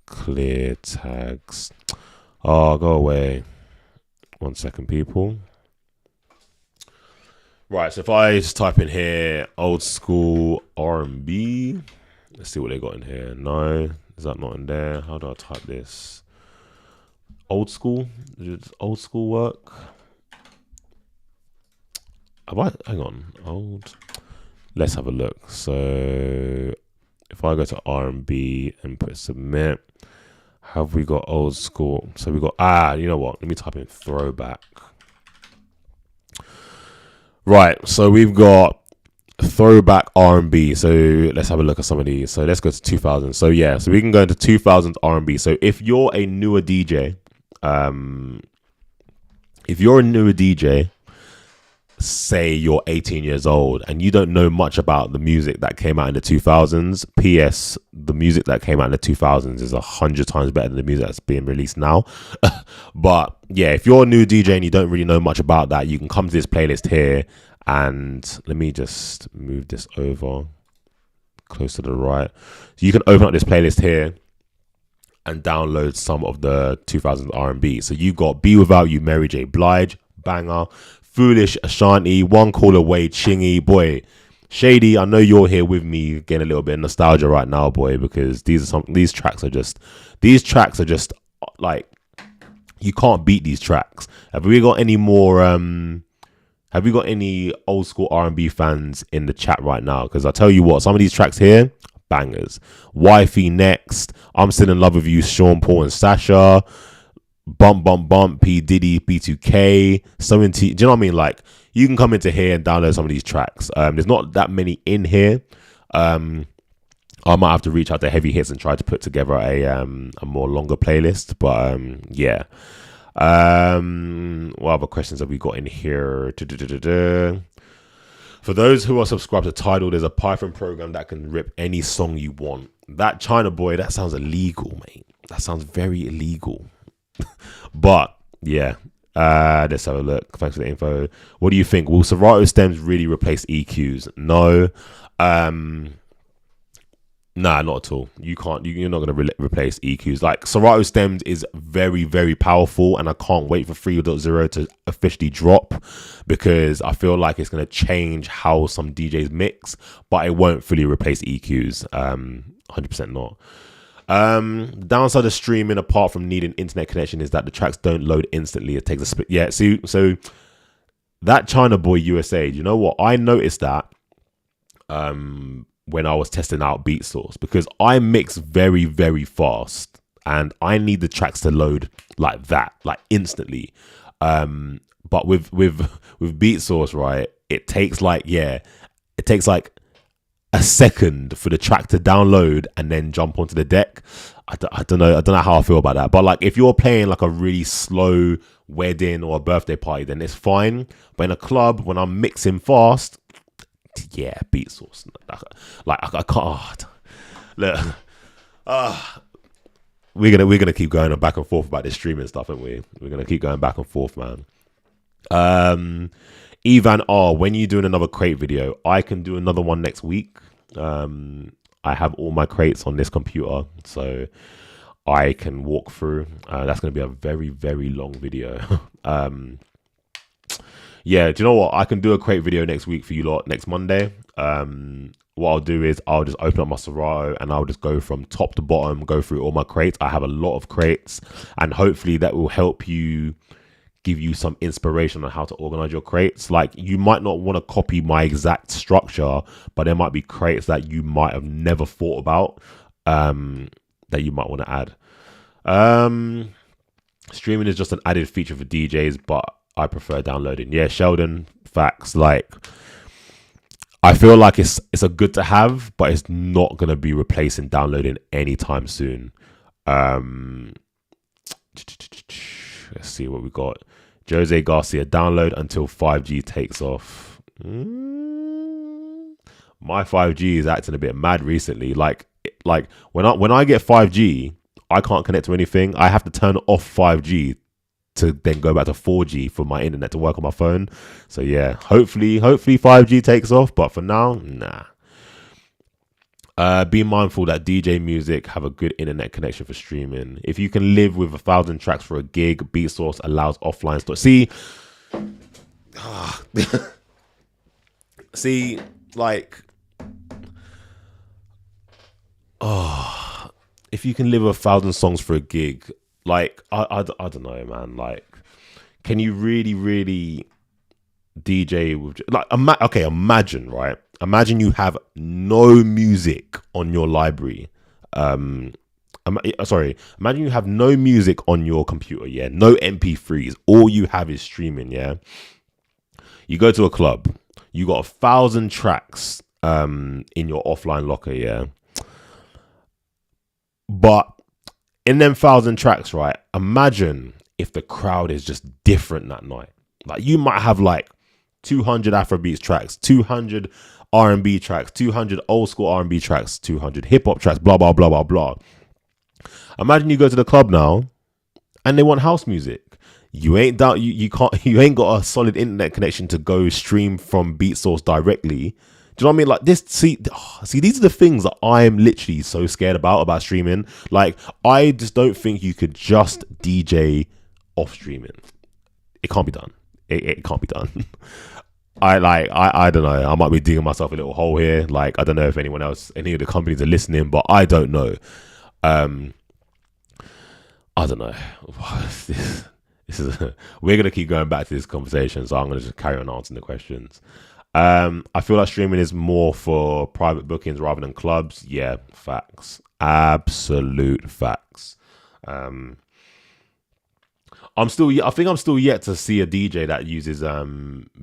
clear tags. Oh, go away. 1 second, people. Right, so if I just type in here, old school R&B, Let's see what they got in here. No, is that not in there? How do I type this? Old school? Does old school work? Hang on. Old. Let's have a look. So if I go to R&B and put submit, have we got old school? So we got, you know what? Let me type in throwback. Right. So we've got throwback R&B. So let's have a look at some of these. So let's go to 2000. So yeah, so we can go into 2000s R&B. So if you're a newer DJ, say you're 18 years old and you don't know much about the music that came out in the 2000s, PS, the music that came out in the 2000s is 100 times better than the music that's being released now. But yeah, if you're a new DJ and you don't really know much about that, you can come to this playlist here. And let me just move this over close to the right. So you can open up this playlist here and download some of the 2000s R&B. So you got Be Without You, Mary J. Blige, banger. Foolish, Ashanti, One Call Away, Chingy, boy. Shady, I know you're here with me getting a little bit of nostalgia right now, boy, because these tracks are just like, you can't beat these tracks. Have we got any more have we got any old school R&B fans in the chat right now? Because I tell you what, some of these tracks here, bangers. Wifey Next, I'm Still in Love with You, Sean Paul and Sasha, Bump Bump Bump, P Diddy, B2K, 70. Do you know what I mean? Like, you can come into here and download some of these tracks. There's not that many in here. I might have to reach out to Heavy Hits and try to put together a more longer playlist. But yeah. What other questions have we got in here? For those who are subscribed to Tidal, there's a Python program that can rip any song you want. That China Boy, that sounds illegal, mate. That sounds very illegal. But yeah, let's have a look. Thanks for the info. What do you think? Will Serato stems really replace EQs? No. Nah, not at all. You can't. You're not going to replace EQs. Like, Serato stems is very, very powerful, and I can't wait for 3.0 to officially drop, because I feel like it's going to change how some DJs mix, but it won't fully replace EQs. 100% not. Downside of streaming, apart from needing internet connection, is that the tracks don't load instantly. It takes a split. Yeah, so that China Boy USA, you know what? I noticed that when I was testing out Beat Source, because I mix very, very fast and I need the tracks to load like that, like instantly. But with Beat Source, right, it takes like a second for the track to download and then jump onto the deck. I don't know how I feel about that. But like, if you're playing like a really slow wedding or a birthday party, then it's fine. But in a club, when I'm mixing fast, yeah, Beat Source. Like I can't. Look, we're gonna keep going back and forth about this streaming stuff, aren't we? We're gonna keep going back and forth, man. Evan R, when you doing another crate video? I can do another one next week. I have all my crates on this computer, so I can walk through. That's going to be a very, very long video. Yeah, do you know what? I can do a crate video next week for you lot, next Monday. What I'll do is I'll just open up my Serato and I'll just go from top to bottom, go through all my crates. I have a lot of crates, and hopefully that will help you, give you some inspiration on how to organize your crates. Like, you might not want to copy my exact structure, but there might be crates that you might have never thought about, that you might want to add. Streaming is just an added feature for DJs, but I prefer downloading. Yeah, Sheldon, facts. Like, I feel like it's a good to have, but it's not going to be replacing downloading anytime soon. Let's see what we got. Jose Garcia, download until 5G takes off. My 5G is acting a bit mad recently. Like when I get 5G, I can't connect to anything. I have to turn off 5G to then go back to 4G for my internet to work on my phone. So yeah, hopefully 5G takes off, but for now, nah. Be mindful that DJ music have a good internet connection for streaming. If you can live with 1,000 tracks for a gig, Beat Source allows offline storage. See, like, Oh, if you can live 1,000 songs for a gig, like I don't know, man. Like, can you really DJ with like okay? Imagine, right? Imagine you have no music on your library. Um, sorry. Imagine you have no music on your computer. Yeah, no MP3s. All you have is streaming. Yeah, you go to a club. You got 1,000 tracks in your offline locker. Yeah, but in them 1,000 tracks, right? Imagine if the crowd is just different that night. Like you might have like 200 Afrobeats tracks, 200 R&B tracks, 200 old school R&B tracks, 200 hip hop tracks, blah blah blah blah blah. Imagine you go to the club now and they want house music. You ain't down. You can't. You ain't got a solid internet connection to go stream from Beat Source directly. Do you know what I mean? Like this. See, these are the things that I'm literally so scared about streaming. Like, I just don't think you could just DJ off streaming. It can't be done. It can't be done. I don't know. I might be digging myself a little hole here. Like, I don't know if anyone else, any of the companies are listening, but I don't know. I don't know. This is we're gonna keep going back to this conversation, so I'm gonna just carry on answering the questions. I feel like streaming is more for private bookings rather than clubs. Yeah, facts, absolute facts. I think I'm still yet to see a DJ that uses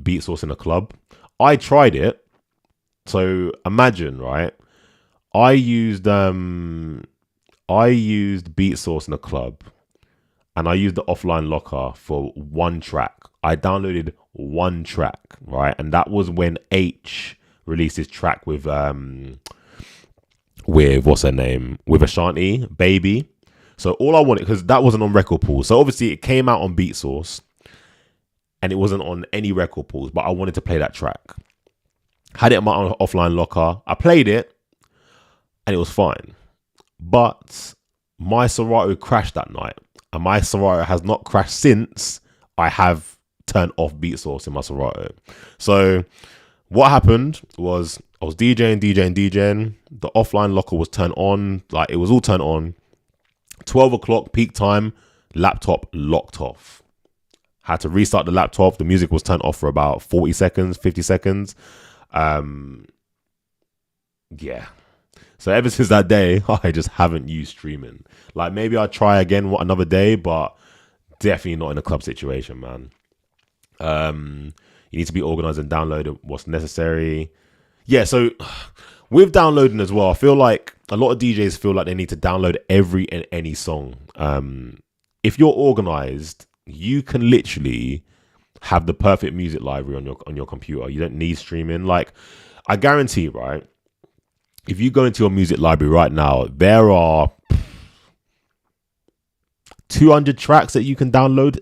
Beat Source in a club. I tried it, so imagine, right? I used Beat Source in a club, and I used the offline locker for one track. I downloaded one track, right? And that was when H released his track with what's her name? With Ashanti, Baby. So all I wanted, because that wasn't on record pools. So obviously it came out on Beat Source and it wasn't on any record pools, but I wanted to play that track. Had it on my offline locker. I played it and it was fine. But my Serato crashed that night. And my Serato has not crashed since I have turned off Beat Source in my Serato. So what happened was I was DJing. The offline locker was turned on. Like, it was all turned on. 12 o'clock peak time, laptop locked off. Had to restart the laptop. The music was turned off for about 40 seconds, 50 seconds. Yeah. So ever since that day, I just haven't used streaming. Like, maybe I'll try again another day, but definitely not in a club situation, man. You need to be organized and download what's necessary. Yeah, so with downloading as well, I feel like a lot of DJs feel like they need to download every and any song. If you're organized, you can literally have the perfect music library on your computer. You don't need streaming. Like, I guarantee, right? If you go into your music library right now, there are 200 tracks that you can download.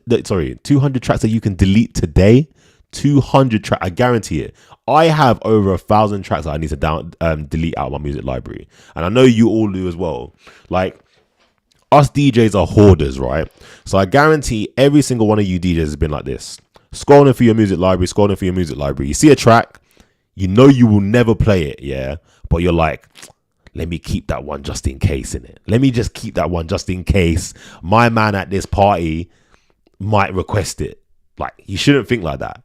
200 tracks that you can delete today. 200 tracks. I guarantee it. I have over 1,000 tracks that I need to delete out of my music library, and I know you all do as well. Like, us DJs are hoarders, right? So I guarantee every single one of you DJs has been like this: scrolling through your music library. You see a track, you know you will never play it, yeah, but you're like, let me keep that one just in case, innit? Let me just keep that one just in case my man at this party might request it. Like, you shouldn't think like that.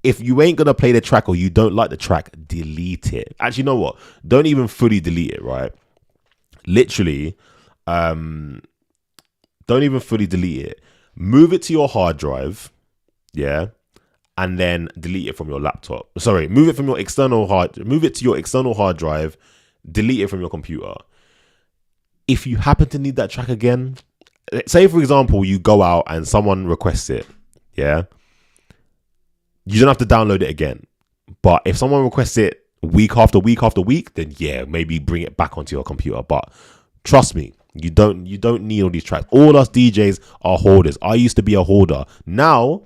If you ain't gonna play the track or you don't like the track, delete it. Actually, you know what? Don't even fully delete it, right? Literally, don't even fully delete it. Move it to your hard drive, yeah, and then delete it from your laptop. Sorry, move it to your external hard drive, delete it from your computer. If you happen to need that track again, say for example, you go out and someone requests it, yeah, you don't have to download it again. But if someone requests it week after week after week, then yeah, maybe bring it back onto your computer. But trust me, you don't need all these tracks. All us DJs are hoarders. I used to be a hoarder. Now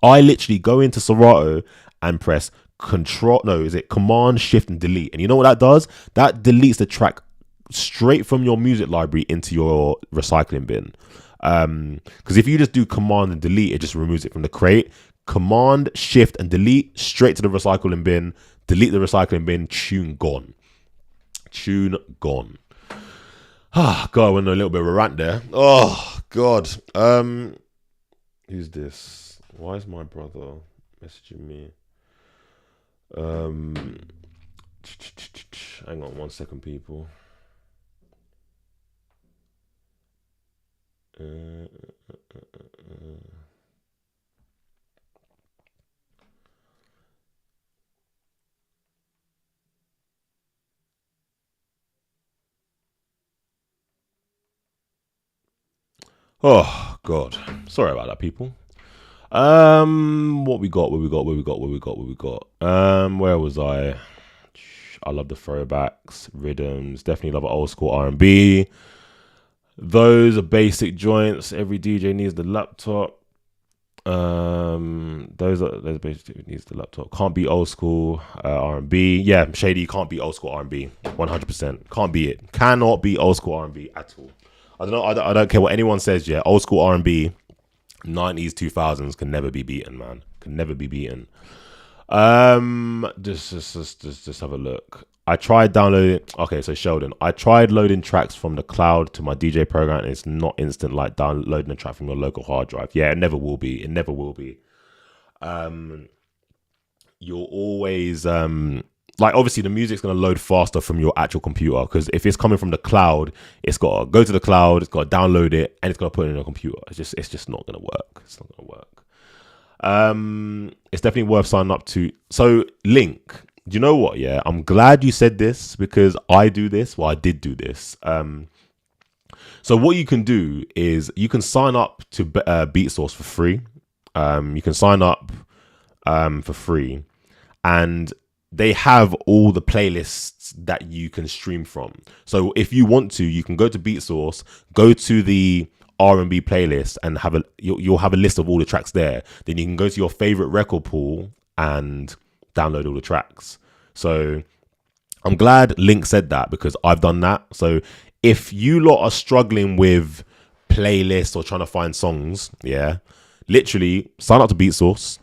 I literally go into Serato and press Command Shift and delete. And you know what that does? That deletes the track straight from your music library into your recycling bin. Because if you just do Command and delete, it just removes it from the crate. Command Shift and delete, straight to the recycling bin. Delete the recycling bin. Tune gone. Ah, God, I went on a little bit of a rant there. Oh, God. Who's this? Why is my brother messaging me? Um, hang on 1 second, people. Uh, oh, God. Sorry about that, people. What we got? Where was I? I love the throwbacks, rhythms. Definitely love an old school R&B. Those are basic joints. Every DJ needs the laptop. Those basically needs the laptop. Can't be old school R&B. Yeah, Shady can't be old school R&B. 100% can't be it. Cannot be old school R&B at all. I don't know. I don't care what anyone says. Yeah, old school R&B, 90s 2000s can never be beaten, man. Can never be beaten. Just have a look. I tried downloading. Okay, so Sheldon, I tried loading tracks from the cloud to my DJ program, and it's not instant like downloading a track from your local hard drive. Yeah, it never will be. It never will be. Um, you'll always like obviously the music's gonna load faster from your actual computer because if it's coming from the cloud, it's gotta go to the cloud, it's gotta download it, and it's gotta put it in your computer. It's just not gonna work. It's not gonna work. It's definitely worth signing up to. So, Link, do you know what? Yeah, I'm glad you said this because I do this. Well, I did do this. So what you can do is you can sign up to BeatSource for free. You can sign up for free, and they have all the playlists that you can stream from. So if you want to, you can go to BeatSource, go to the R&B playlist, and you'll have a list of all the tracks there. Then you can go to your favorite record pool and download all the tracks. So I'm glad Link said that because I've done that. So if you lot are struggling with playlists or trying to find songs, yeah, literally sign up to BeatSource,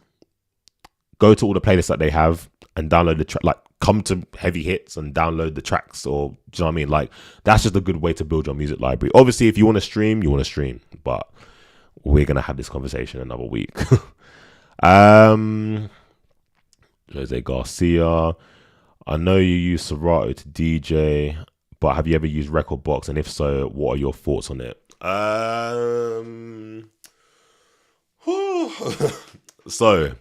go to all the playlists that they have and download the track. Like come to Heavy Hits and download the tracks, or do you know what I mean? Like that's just a good way to build your music library. Obviously, if you want to stream, but we're gonna have this conversation another week. Jose Garcia, I know you use Serato to DJ, but have you ever used Rekordbox? And if so, what are your thoughts on it? So,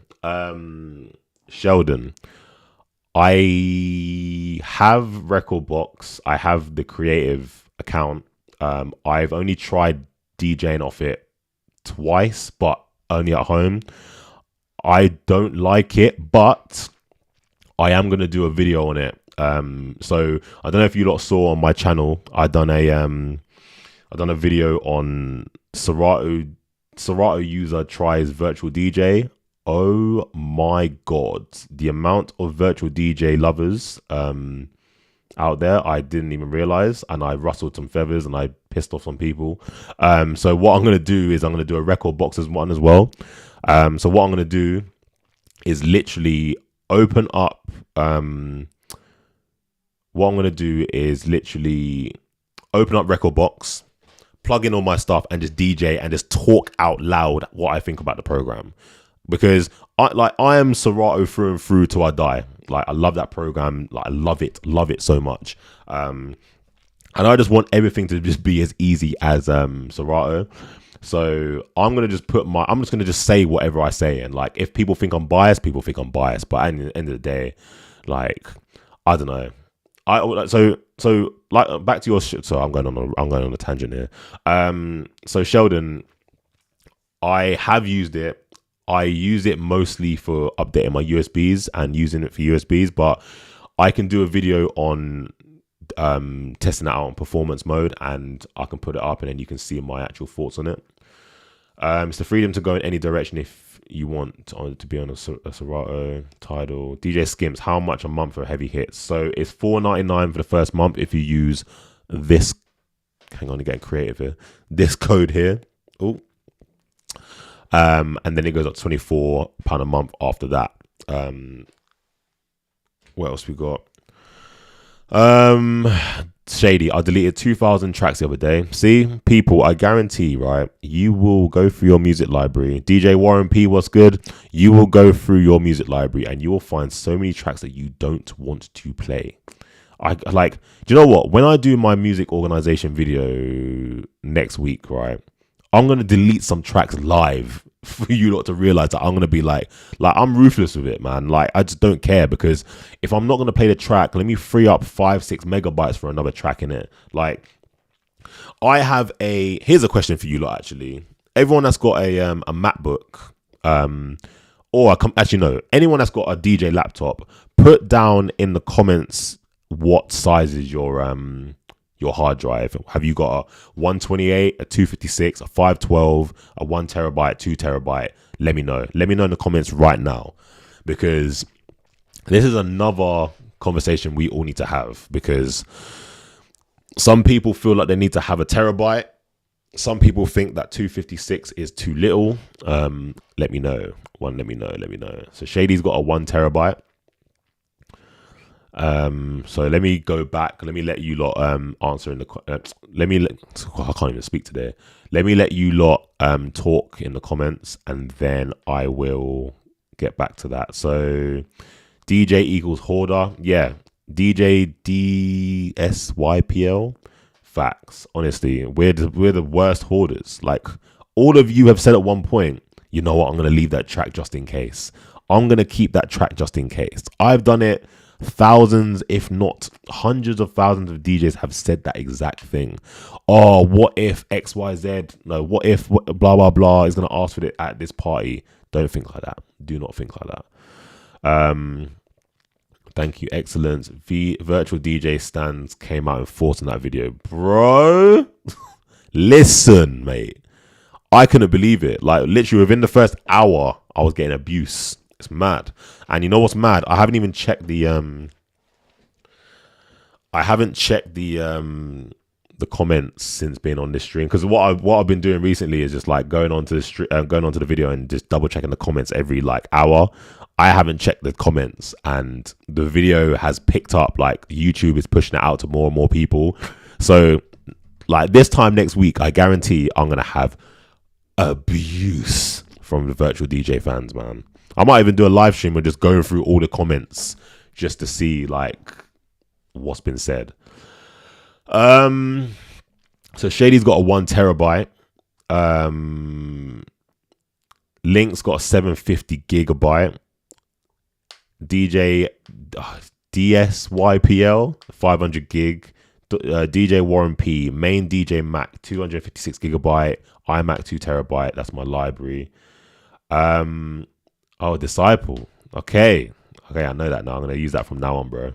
Sheldon, I have Rekordbox. I have the creative account. I've only tried DJing off it twice, but only at home. I don't like it, but I am gonna do a video on it. So I don't know if you lot saw on my channel. I done a video on Serato user tries virtual DJ. Oh my god, the amount of virtual DJ lovers out there, I didn't even realize, and I rustled some feathers and I pissed off some people. So what I'm gonna do is I'm gonna do a Rekordbox one as well. So what I'm gonna do is literally open up. What I'm gonna do is literally open up Rekordbox, plug in all my stuff, and just DJ and just talk out loud what I think about the program. Because I am Serato through and through till I die. Like I love that program. Like I love it so much. And I just want everything to just be as easy as Serato. So I'm just gonna just say whatever I say, and like if people think I'm biased, people think I'm biased. But at the end of the day, like I don't know. So like back to your shit. So I'm going on a tangent here. So Sheldon, I have used it. I use it mostly for updating my USBs and using it for USBs, but I can do a video on testing it out on performance mode, and I can put it up and then you can see my actual thoughts on it. It's the freedom to go in any direction if you want to be on a Serato Tidal. DJ Skimps, how much a month for Heavy Hits? So it's $4.99 for the first month if you use this. Hang on, you're getting creative here. This code here. Oh. And then it goes up to £24 a month after that. What else we got? Um, Shady, I deleted 2,000 tracks the other day. See, people, I guarantee, right? You will go through your music library. DJ Warren P, what's good? You will go through your music library and you will find so many tracks that you don't want to play. I like, do you know what? When I do my music organization video next week, right? I'm gonna delete some tracks live for you not to realize that I'm gonna be like I'm ruthless with it, man. Like I just don't care, because if I'm not gonna play the track, let me free up 5-6 megabytes for another track in it. Like I have here's a question for you lot, actually. Everyone that's got a MacBook, actually no, anyone that's got a DJ laptop, put down in the comments what size is your hard drive. Have you got a 128, a 256, a 512, a 1 terabyte, 2 terabyte? Let me know. Let me know in the comments right now, because this is another conversation we all need to have, because some people feel like they need to have a terabyte. Some people think that 256 is too little. Let me know. Let me know. So Shady's got a 1 terabyte. So let me go back. Let me let you lot answer in the I can't even speak today. Let me let you lot talk in the comments, and then I will get back to that. So DJ equals hoarder. Yeah, DJ DSYPL. Facts. Honestly, we're the worst hoarders. Like, all of you have said at one point, you know what, I'm gonna leave that track just in case. I'm gonna keep that track just in case. I've done it. Thousands, if not hundreds of thousands of DJs have said that exact thing. Oh, what if XYZ? No, what if blah blah blah is gonna ask for it at this party? Don't think like that. Do not think like that. Thank you, excellence. Virtual DJ stands came out in force in that video, bro. Listen, mate, I couldn't believe it. Like, literally within the first hour, I was getting abuse. It's mad. And you know what's mad? I haven't even checked the comments since being on this stream, because what I've been doing recently is just like going onto the video and just double checking the comments every like hour. I haven't checked the comments, and the video has picked up. Like, YouTube is pushing it out to more and more people. So like this time next week, I guarantee I'm gonna have abuse from the virtual DJ fans, man. I might even do a live stream and just going through all the comments just to see like what's been said. So Shady's got a 1 terabyte. Link's got a 750 gigabyte. DJ DSYPL 500 gig. DJ Warren P, main DJ Mac 256 gigabyte. iMac 2 terabyte. That's my library. Oh, Disciple. Okay, I know that now. I'm gonna use that from now on, bro.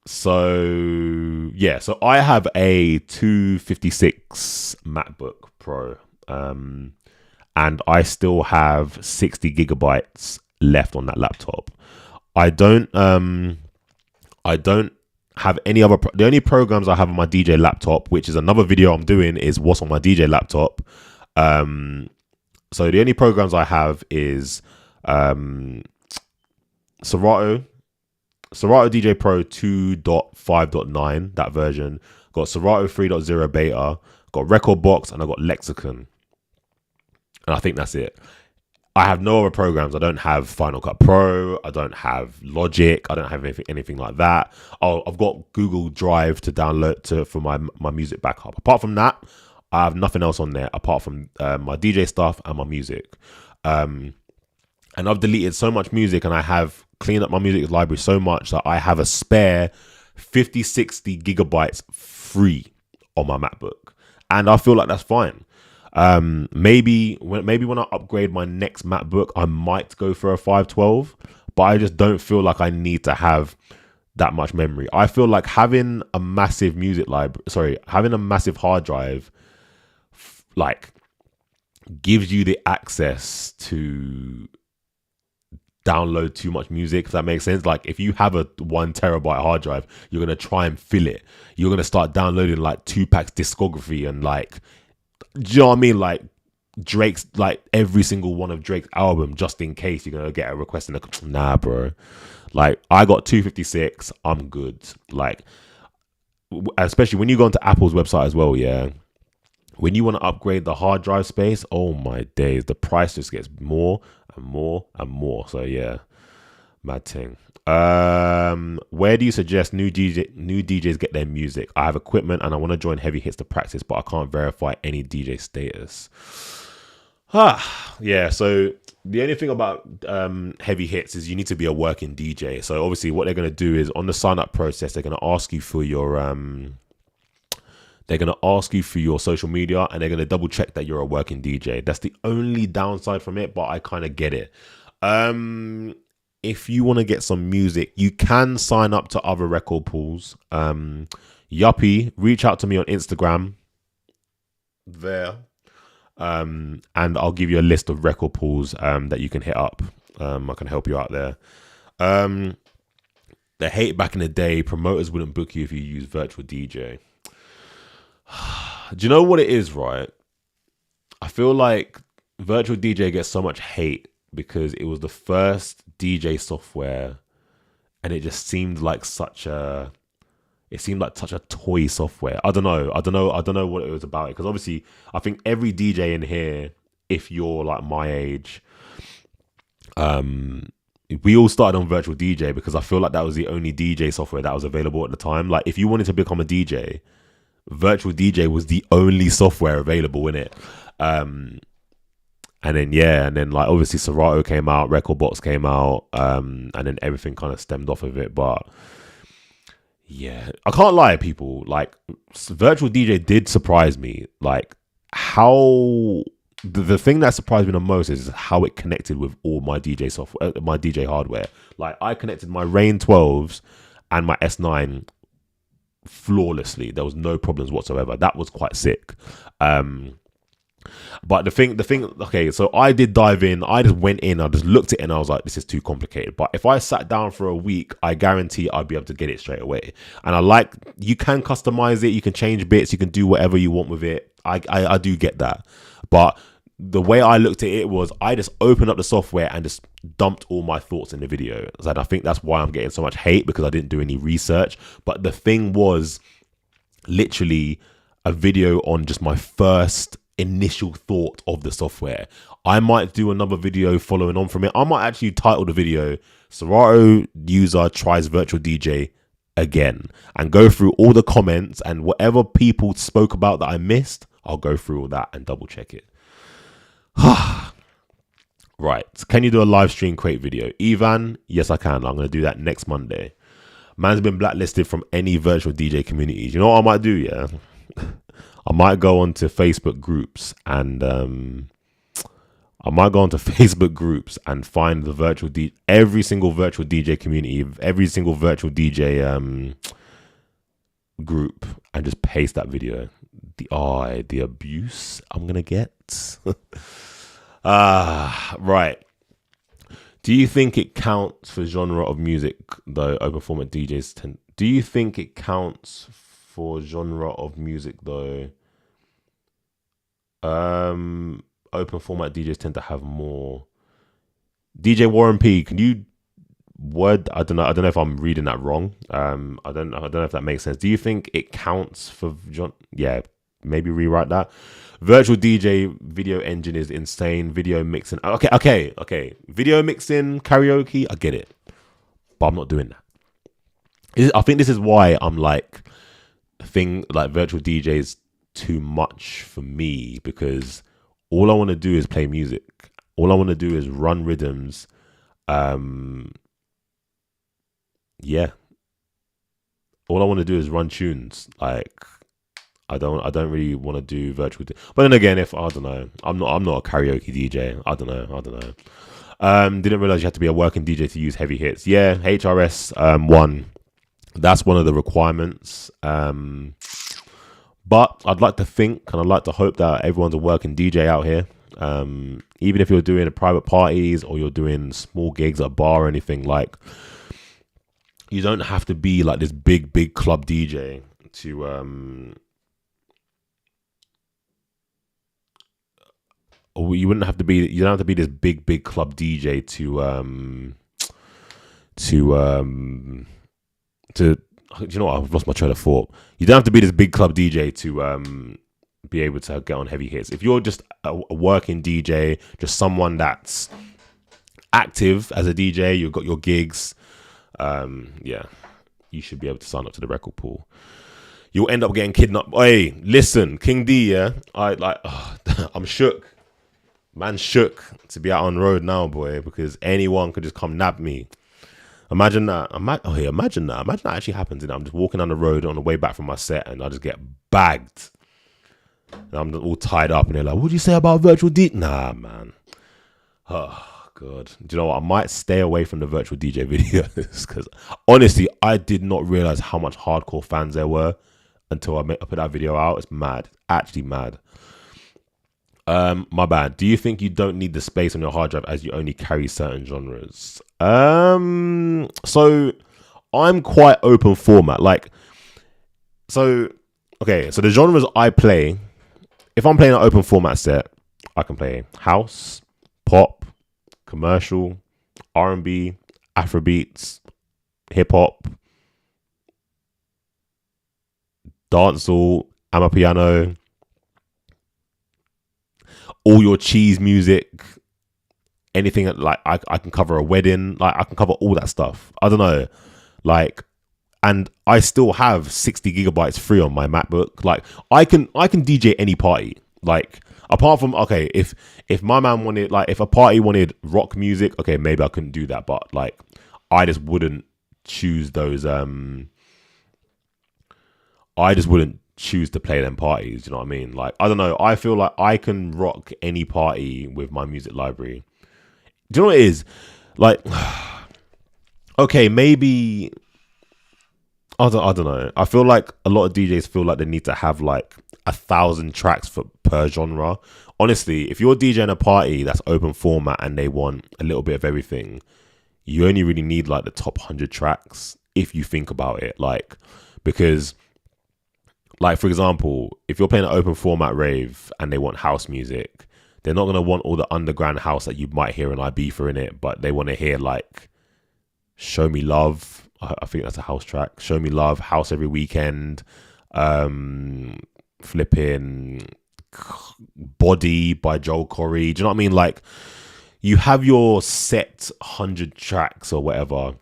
So yeah, so I have a 256 MacBook Pro, and I still have 60 gigabytes left on that laptop. I don't have any other. The only programs I have on my DJ laptop, which is another video I'm doing, is what's on my DJ laptop. So the only programs I have is Serato DJ Pro 2.5.9, that version. Got Serato 3.0 beta, got Rekordbox, and I got Lexicon. And I think that's it. I have no other programs. I don't have Final Cut Pro. I don't have Logic. I don't have anything like that. Oh, I've got Google Drive to download for my music backup. Apart from that, I have nothing else on there apart from my DJ stuff and my music. And I've deleted so much music, and I have cleaned up my music library so much that I have a spare 50-60 gigabytes free on my MacBook. And I feel like that's fine. Maybe when I upgrade my next MacBook, I might go for a 512, but I just don't feel like I need to have that much memory. I feel like having a massive having a massive hard drive, like, gives you the access to download too much music, if that makes sense. Like, if you have a 1 terabyte hard drive, you're gonna try and fill it. You're gonna start downloading like Tupac's discography and like, do you know what I mean? Like, Drake's like every single one of Drake's album just in case you're gonna get a request in the nah, bro. Like I got 256, I'm good. Like especially when you go onto Apple's website as well, yeah. When you want to upgrade the hard drive space, oh my days, the price just gets more and more and more. So yeah, mad thing. Where do you suggest new DJs get their music? I have equipment and I want to join Heavy Hits to practice, but I can't verify any DJ status. Yeah, so the only thing about Heavy Hits is you need to be a working DJ. So obviously what they're going to do is on the sign up process, they're going to ask you for your social media, and they're going to double check that you're a working DJ. That's the only downside from it, but I kind of get it. If you want to get some music, you can sign up to other record pools. Yuppie, reach out to me on Instagram there. And I'll give you a list of record pools that you can hit up. I can help you out there. The hate back in the day, promoters wouldn't book you if you use virtual DJ. Do you know what it is, right? I feel like virtual DJ gets so much hate because it was the first DJ software, and it just seemed like such a toy software. I don't know what it was about. Because obviously, I think every DJ in here, if you're like my age, we all started on virtual DJ because I feel like that was the only DJ software that was available at the time. Like, if you wanted to become a DJ, virtual DJ was the only software available in it. And then like obviously Serato came out, Rekordbox came out, and then everything kind of stemmed off of it. But yeah, I can't lie, people. Like, virtual DJ did surprise me. Like, how the thing that surprised me the most is how it connected with all my DJ software, my DJ hardware. Like, I connected my Rane 12s and my S9 flawlessly. There was no problems whatsoever. That was quite sick. But the thing, okay, so I did dive in. I just went in, I just looked at it and I was like, this is too complicated. But if I sat down for a week, I guarantee I'd be able to get it straight away. And you can customize it, you can change bits, you can do whatever you want with it. I do get that. But the way I looked at it was I just opened up the software and just dumped all my thoughts in the video. And I think that's why I'm getting so much hate, because I didn't do any research. But the thing was literally a video on just my first initial thought of the software. I might do another video following on from it. I might actually title the video Serato user tries virtual DJ again, and go through all the comments and whatever people spoke about that I missed. I'll go through all that and double check it. Right, can you do a live stream crate video? Evan, yes I can. I'm going to do that next Monday. Man's been blacklisted from any virtual DJ communities. You know what I might do, yeah? I might go onto Facebook groups and find the virtual every single virtual DJ community, every single virtual DJ group, and just paste that video. The abuse I'm gonna get. Right. Do you think it counts for genre of music though? Open format DJs tend. Do you think it counts for genre of music though? Open format DJs tend to have more. DJ Warren P, can you word? I don't know if I'm reading that wrong. I don't know if that makes sense. Do you think it counts for genre? Yeah, maybe rewrite that. Virtual DJ video engine is insane. Video mixing. Okay. Video mixing, karaoke. I get it, but I'm not doing that. I think this is why I'm like, virtual DJs too much for me, because all I want to do is play music. All I want to do is run rhythms. Yeah. All I want to do is run tunes. Like, I don't really want to do virtual. But then again, if I don't know, I'm not a karaoke DJ. I don't know. Didn't realize you had to be a working DJ to use Heavy Hits. Yeah, HRS 1. That's one of the requirements. But I'd like to think and I'd like to hope that everyone's a working DJ out here. Even if you're doing private parties or you're doing small gigs at a bar or anything, like, you don't have to be like this big club DJ to you wouldn't have to be. You don't have to be this big club DJ to. You know what? I've lost my train of thought. You don't have to be this big club DJ to be able to get on heavy hits. If you're just a working DJ, just someone that's active as a DJ, you've got your gigs. Yeah, you should be able to sign up to the record pool. You'll end up getting kidnapped. Hey, listen, King D, yeah, I'm shook. Man, shook to be out on the road now, boy, because anyone could just come nab me. Imagine that. Imagine that. Imagine that actually happens. I'm just walking down the road on the way back from my set, and I just get bagged. And I'm all tied up, and they're like, "What'd you say about virtual DJ?" Nah, man. Oh God. Do you know what? I might stay away from the virtual DJ videos because honestly, I did not realize how much hardcore fans there were until I put that video out. It's mad. Actually mad. My bad. Do you think you don't need the space on your hard drive as you only carry certain genres? So I'm quite open format. So the genres I play, if I'm playing an open format set, I can play house, pop, commercial, R&B, Afrobeats, hip hop, dancehall, amapiano, all your cheese music, anything like I can cover a wedding, like I can cover all that stuff. I don't know, like, and I still have 60 gigabytes free on my MacBook. Like I can DJ any party. Like apart from if my man wanted, like if a party wanted rock music, okay, maybe I couldn't do that, but like I just wouldn't choose those. I just wouldn't choose to play them parties. You know what I mean? Like, I don't know. I feel like I can rock any party with my music library. Do you know what it is? Like, okay, maybe, I don't know. I feel like a lot of DJs feel like they need to have like 1,000 tracks per genre. Honestly, if you're DJing a party that's open format and they want a little bit of everything, you only really need like the top 100 tracks if you think about it. Like, because like, for example, if you're playing an open format rave and they want house music, they're not going to want all the underground house that you might hear in Ibiza in it, but they want to hear like Show Me Love. I think that's a house track. Show Me Love, House Every Weekend, flipping Body by Joel Corey. Do you know what I mean? Like, you have your set 100 tracks or whatever.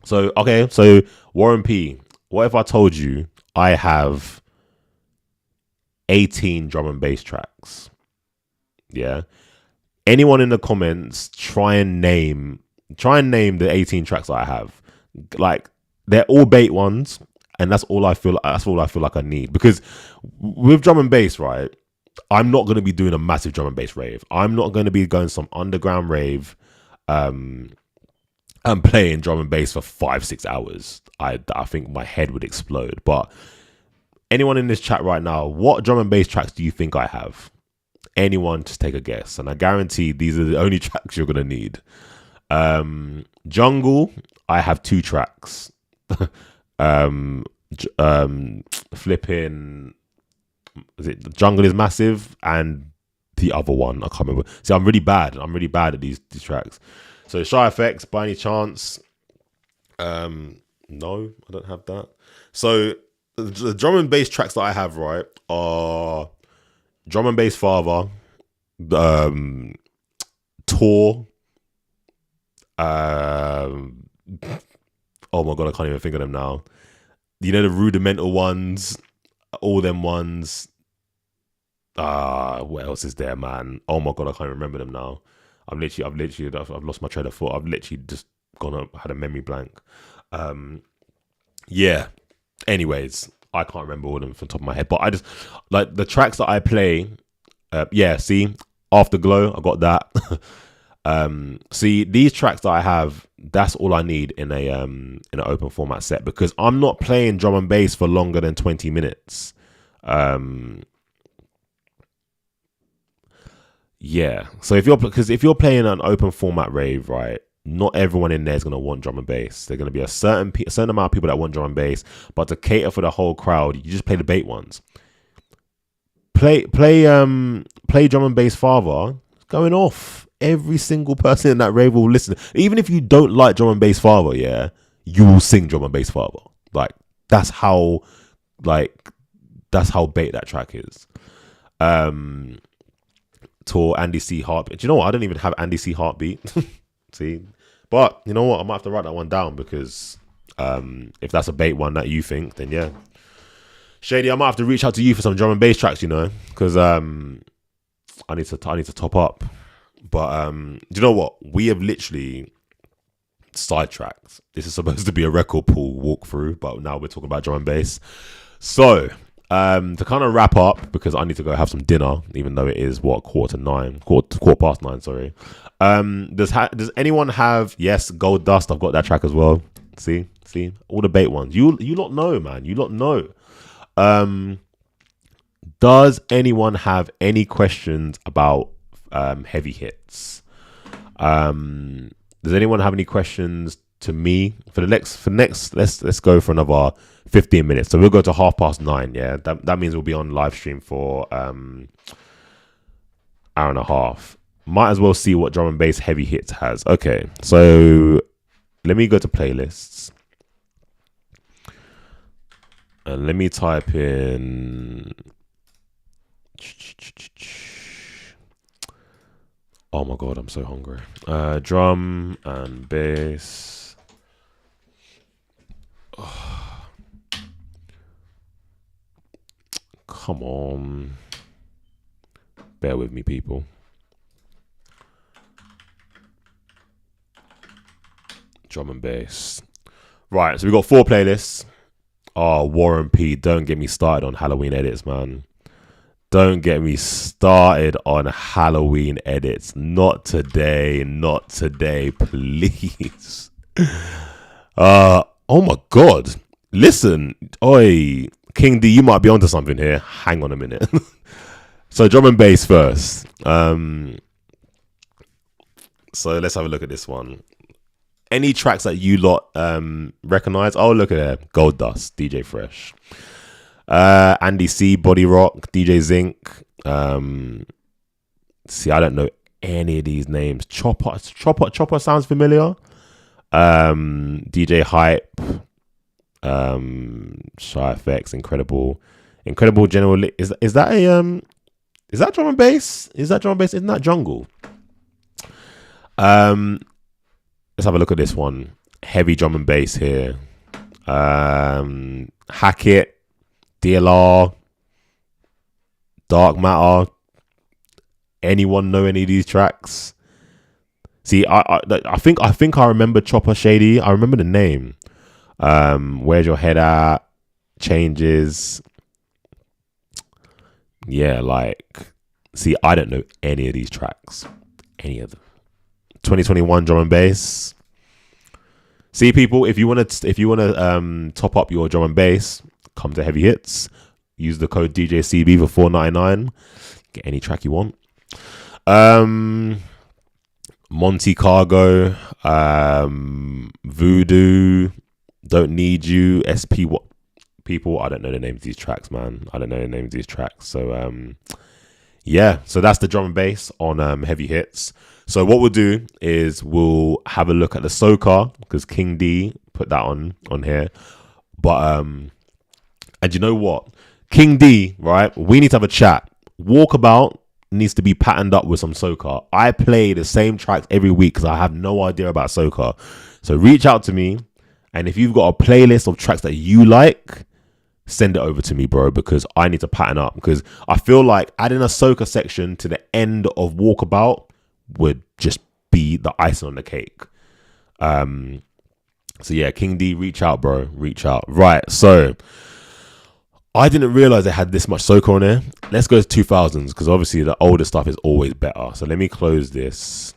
So, okay, so Warren P, what if I told you I have 18 drum and bass tracks? Yeah. Anyone in the comments, try and name the 18 tracks that I have. Like, they're all bait ones, and that's all I feel like I need. Because with drum and bass, right, I'm not going to be doing a massive drum and bass rave. I'm not going to be going some underground rave and playing drum and bass for 5-6 hours. I think my head would explode. But anyone in this chat right now, what drum and bass tracks do you think I have? Anyone, just take a guess. And I guarantee these are the only tracks you're going to need. Jungle, I have 2 tracks. Flipping, is it Jungle is Massive and the other one I can't remember. See, I'm really bad at these tracks. So Shy FX, by any chance? No, I don't have that. So the drum and bass tracks that I have, right, are Drum and Bass Father, Tour, oh my god, I can't even think of them now. You know, the Rudimental ones, all them ones. What else is there, man? Oh my god, I can't remember them now. I've lost my train of thought. I've literally just had a memory blank. Yeah. Anyways, I can't remember all of them from the top of my head, but I just like the tracks that I play. Yeah, see, Afterglow, I got that. See, these tracks that I have, that's all I need in an open format set, because I'm not playing drum and bass for longer than 20 minutes. Yeah. So if you're playing an open format rave, right, not everyone in there is going to want drum and bass. There's going to be a certain amount of people that want drum and bass, but to cater for the whole crowd, you just play the bait ones. play Drum and Bass Father. It's going off. Every single person in that rave will listen. Even if you don't like Drum and Bass Father, yeah, you will sing Drum and Bass Father. Like that's how bait that track is. To Andy C Heartbeat. Do you know what? I don't even have Andy C Heartbeat. See, but you know what? I might have to write that one down because if that's a bait one that you think, then yeah, Shady, I might have to reach out to you for some drum and bass tracks, you know, because I need to top up. But do you know what? We have literally sidetracked. This is supposed to be a record pool walkthrough, but now we're talking about drum and bass. So to kind of wrap up, because I need to go have some dinner, even though it is quarter past 9. Sorry. Does anyone have? Yes, Gold Dust. I've got that track as well. See all the bait ones. You lot know, man. You lot know. Does anyone have any questions about heavy hits? Does anyone have any questions to me for next? Let's go for another 15 minutes. So we'll go to 9:30. Yeah, that means we'll be on live stream for hour and a half. Might as well see what drum and bass heavy hits has. Okay, so let me go to playlists and let me type in. Oh my god, I'm so hungry. Drum and bass. Oh. Come on. Bear with me, people. Drum and bass. Right, so we've got 4 playlists. Oh, Warren P, don't get me started on Halloween edits, man. Don't get me started on Halloween edits. Not today, please. Oh my god. Listen, oi, King D, you might be onto something here. Hang on a minute. So drum and bass first. So let's have a look at this one. Any tracks that you lot recognize? Oh, look at that. Gold Dust, DJ Fresh. Andy C, Body Rock, DJ Zinc. See, I don't know any of these names. Chopper sounds familiar. DJ Hype. Shy FX, Incredible General. Is that a is that drum and bass? Isn't that jungle? Let's have a look at this one. Heavy drum and bass here. Hackett, DLR, Dark Matter. Anyone know any of these tracks? See, I think I remember Chopper Shady. I remember the name. Where's Your Head At? Changes. Yeah, like, see, I don't know any of these tracks. Any of them. 2021 drum and bass. See, people, if you want to top up your drum and bass, come to Heavy Hits. Use the code DJCB for $4.99. Get any track you want. Monte Cargo, Voodoo, Don't Need You, SP. What people? I don't know the names of these tracks, man. So yeah, so that's the drum and bass on Heavy Hits. So what we'll do is we'll have a look at the Soca, because King D put that on here. But and you know what? King D, right? We need to have a chat. Walkabout needs to be patterned up with some Soca. I play the same tracks every week because I have no idea about Soca. So reach out to me, and if you've got a playlist of tracks that you like, send it over to me, bro, because I need to pattern up. Because I feel like adding a Soca section to the end of Walkabout would just be the icing on the cake. So yeah, King D, reach out, bro. Reach out. Right, so I didn't realize they had this much Soca on there. Let's go to 2000s, because obviously the older stuff is always better. So let me close this.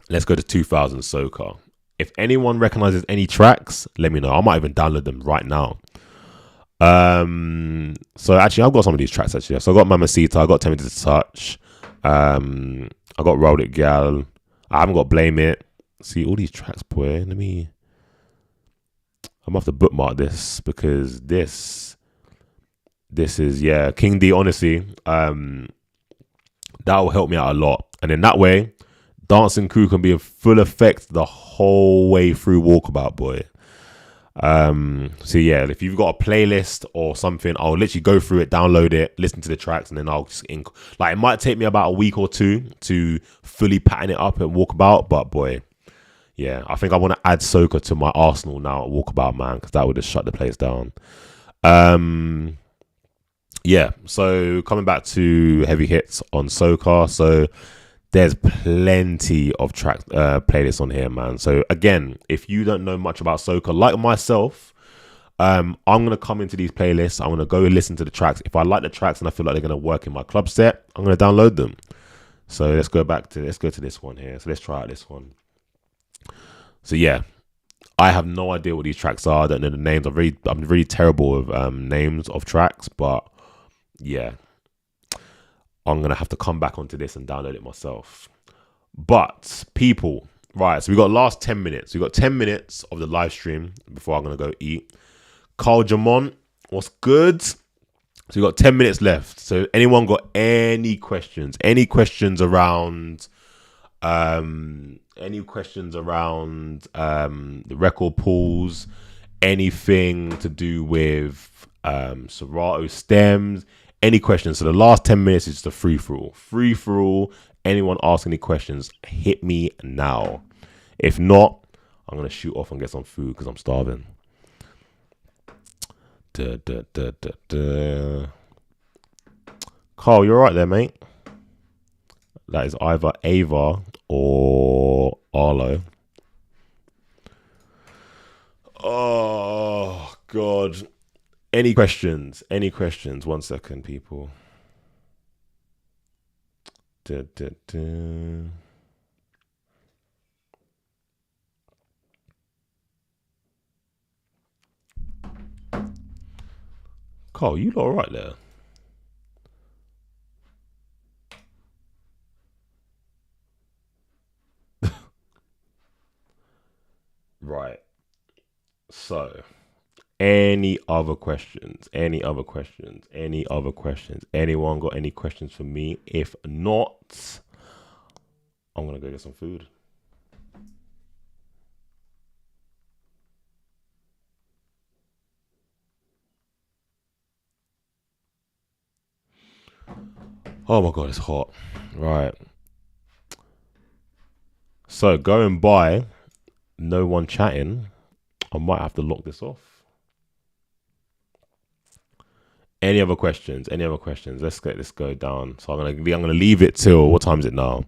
Let's go to 2000s Soca. If anyone recognizes any tracks, let me know. I might even download them right now. So actually, I've got some of these tracks actually. So I got Mamacita, I got Tempted to Touch, I got Roll It Gal, I haven't got Blame It. See all these tracks, boy. I'm gonna have to bookmark this, because this This is, yeah, King D. Honestly, that will help me out a lot, and in that way, Dancing Crew can be in full effect the whole way through Walkabout, boy. So yeah, if you've got a playlist or something, I'll literally go through it, download it, listen to the tracks, and then I'll just like, it might take me about a week or two to fully pattern it up and Walkabout, but boy, yeah, I think I want to add Soca to my arsenal now at Walkabout, man, because that would just shut the place down. Yeah, so coming back to heavy hits on Soca, so there's plenty of track playlists on here, man. So again, if you don't know much about soca, like myself, I'm gonna come into these playlists. I'm gonna go listen to the tracks. If I like the tracks and I feel like they're gonna work in my club set, I'm gonna download them. So let's go to this one here. So let's try out this one. So yeah, I have no idea what these tracks are. I don't know the names. I'm really terrible with names of tracks, but yeah, I'm going to have to come back onto this and download it myself. But people, right, so we got last 10 minutes. We got 10 minutes of the live stream before I'm going to go eat. Carl Jamont, what's good? So we got 10 minutes left. So anyone got any questions? Any questions around the record pools? Anything to do with Serato stems? Any questions? So the last 10 minutes is just a free for all. Free for all. Anyone ask any questions, hit me now. If not, I'm going to shoot off and get some food because I'm starving. Carl, you're right there, mate. That is either Ava or Arlo. Oh, God. Any questions? Any questions? 1 second, people. Carl, you lot all right there? Right. So, any other questions? Any other questions? Any other questions? Anyone got any questions for me? If not, I'm going to go get some food. Oh my God, it's hot. Right. So going by, no one chatting, I might have to lock this off. Any other questions? Any other questions? Let's get this go down. So I'm gonna leave it till, what time is it now?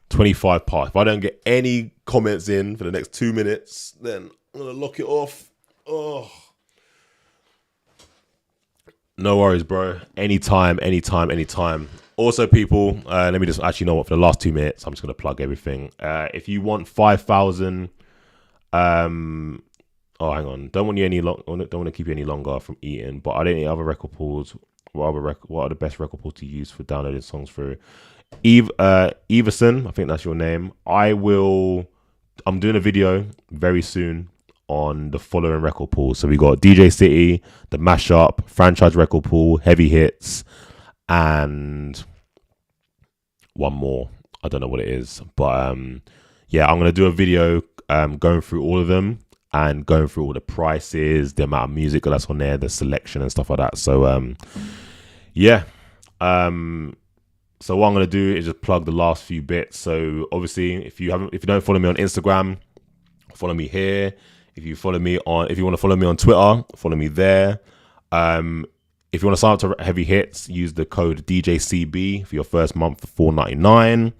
25 past. If I don't get any comments in for the next 2 minutes, then I'm gonna lock it off. Oh. No worries, bro. Anytime. Also, people, let me just actually know what, for the last 2 minutes, I'm just going to plug everything. If you want 5,000, hang on. Don't want to keep you any longer from eating, but are there any other record pools? What are the best record pools to use for downloading songs through? Everson, I think that's your name. I'm doing a video very soon on the following record pools. So we got DJ City, the Mashup, Franchise Record Pool, Heavy Hits, and one more. I don't know what it is, but yeah, I'm gonna do a video going through all of them and going through all the prices, the amount of music that's on there, the selection and stuff like that. So yeah, so what I'm gonna do is just plug the last few bits. So obviously, if you don't follow me on Instagram, follow me here. If you want to follow me on Twitter, follow me there. If you want to sign up to Heavy Hits, use the code DJCB for your first month for $4.99.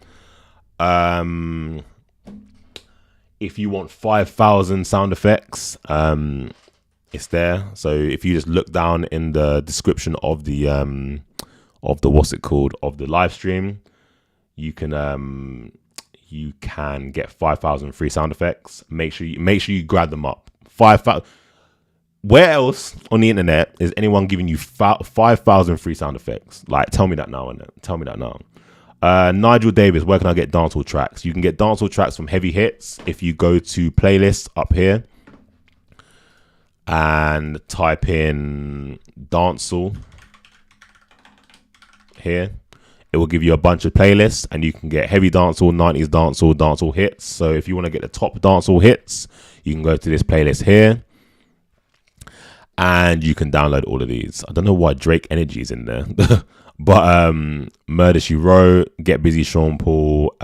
If you want 5,000 sound effects, it's there. So if you just look down in the description of the live stream, you can get 5,000 free sound effects. Make sure you grab them up. 5,000. Where else on the internet is anyone giving you 5,000 free sound effects? Like, tell me that now. Nigel Davis, where can I get dancehall tracks? You can get dancehall tracks from Heavy Hits if you go to playlists up here and type in dancehall. here. It will give you a bunch of playlists, and you can get heavy dancehall, 90s dancehall hits. So if you want to get the top dancehall hits, you can go to this playlist here, and you can download all of these. I don't know why Drake Energy is in there, but Murder She Wrote, Get Busy, Sean Paul,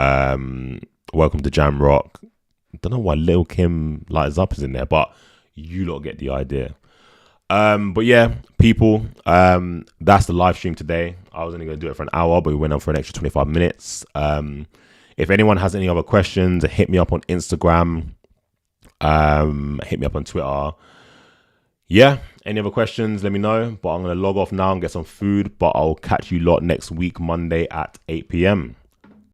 Welcome to Jam Rock. I don't know why Lil Kim Lights Up is in there, but you lot get the idea. But yeah, people, that's the live stream today. I was only going to do it for an hour, but we went on for an extra 25 minutes. If anyone has any other questions, hit me up on Instagram. Hit me up on Twitter. Yeah, any other questions, let me know. But I'm going to log off now and get some food. But I'll catch you lot next week, Monday at 8 p.m.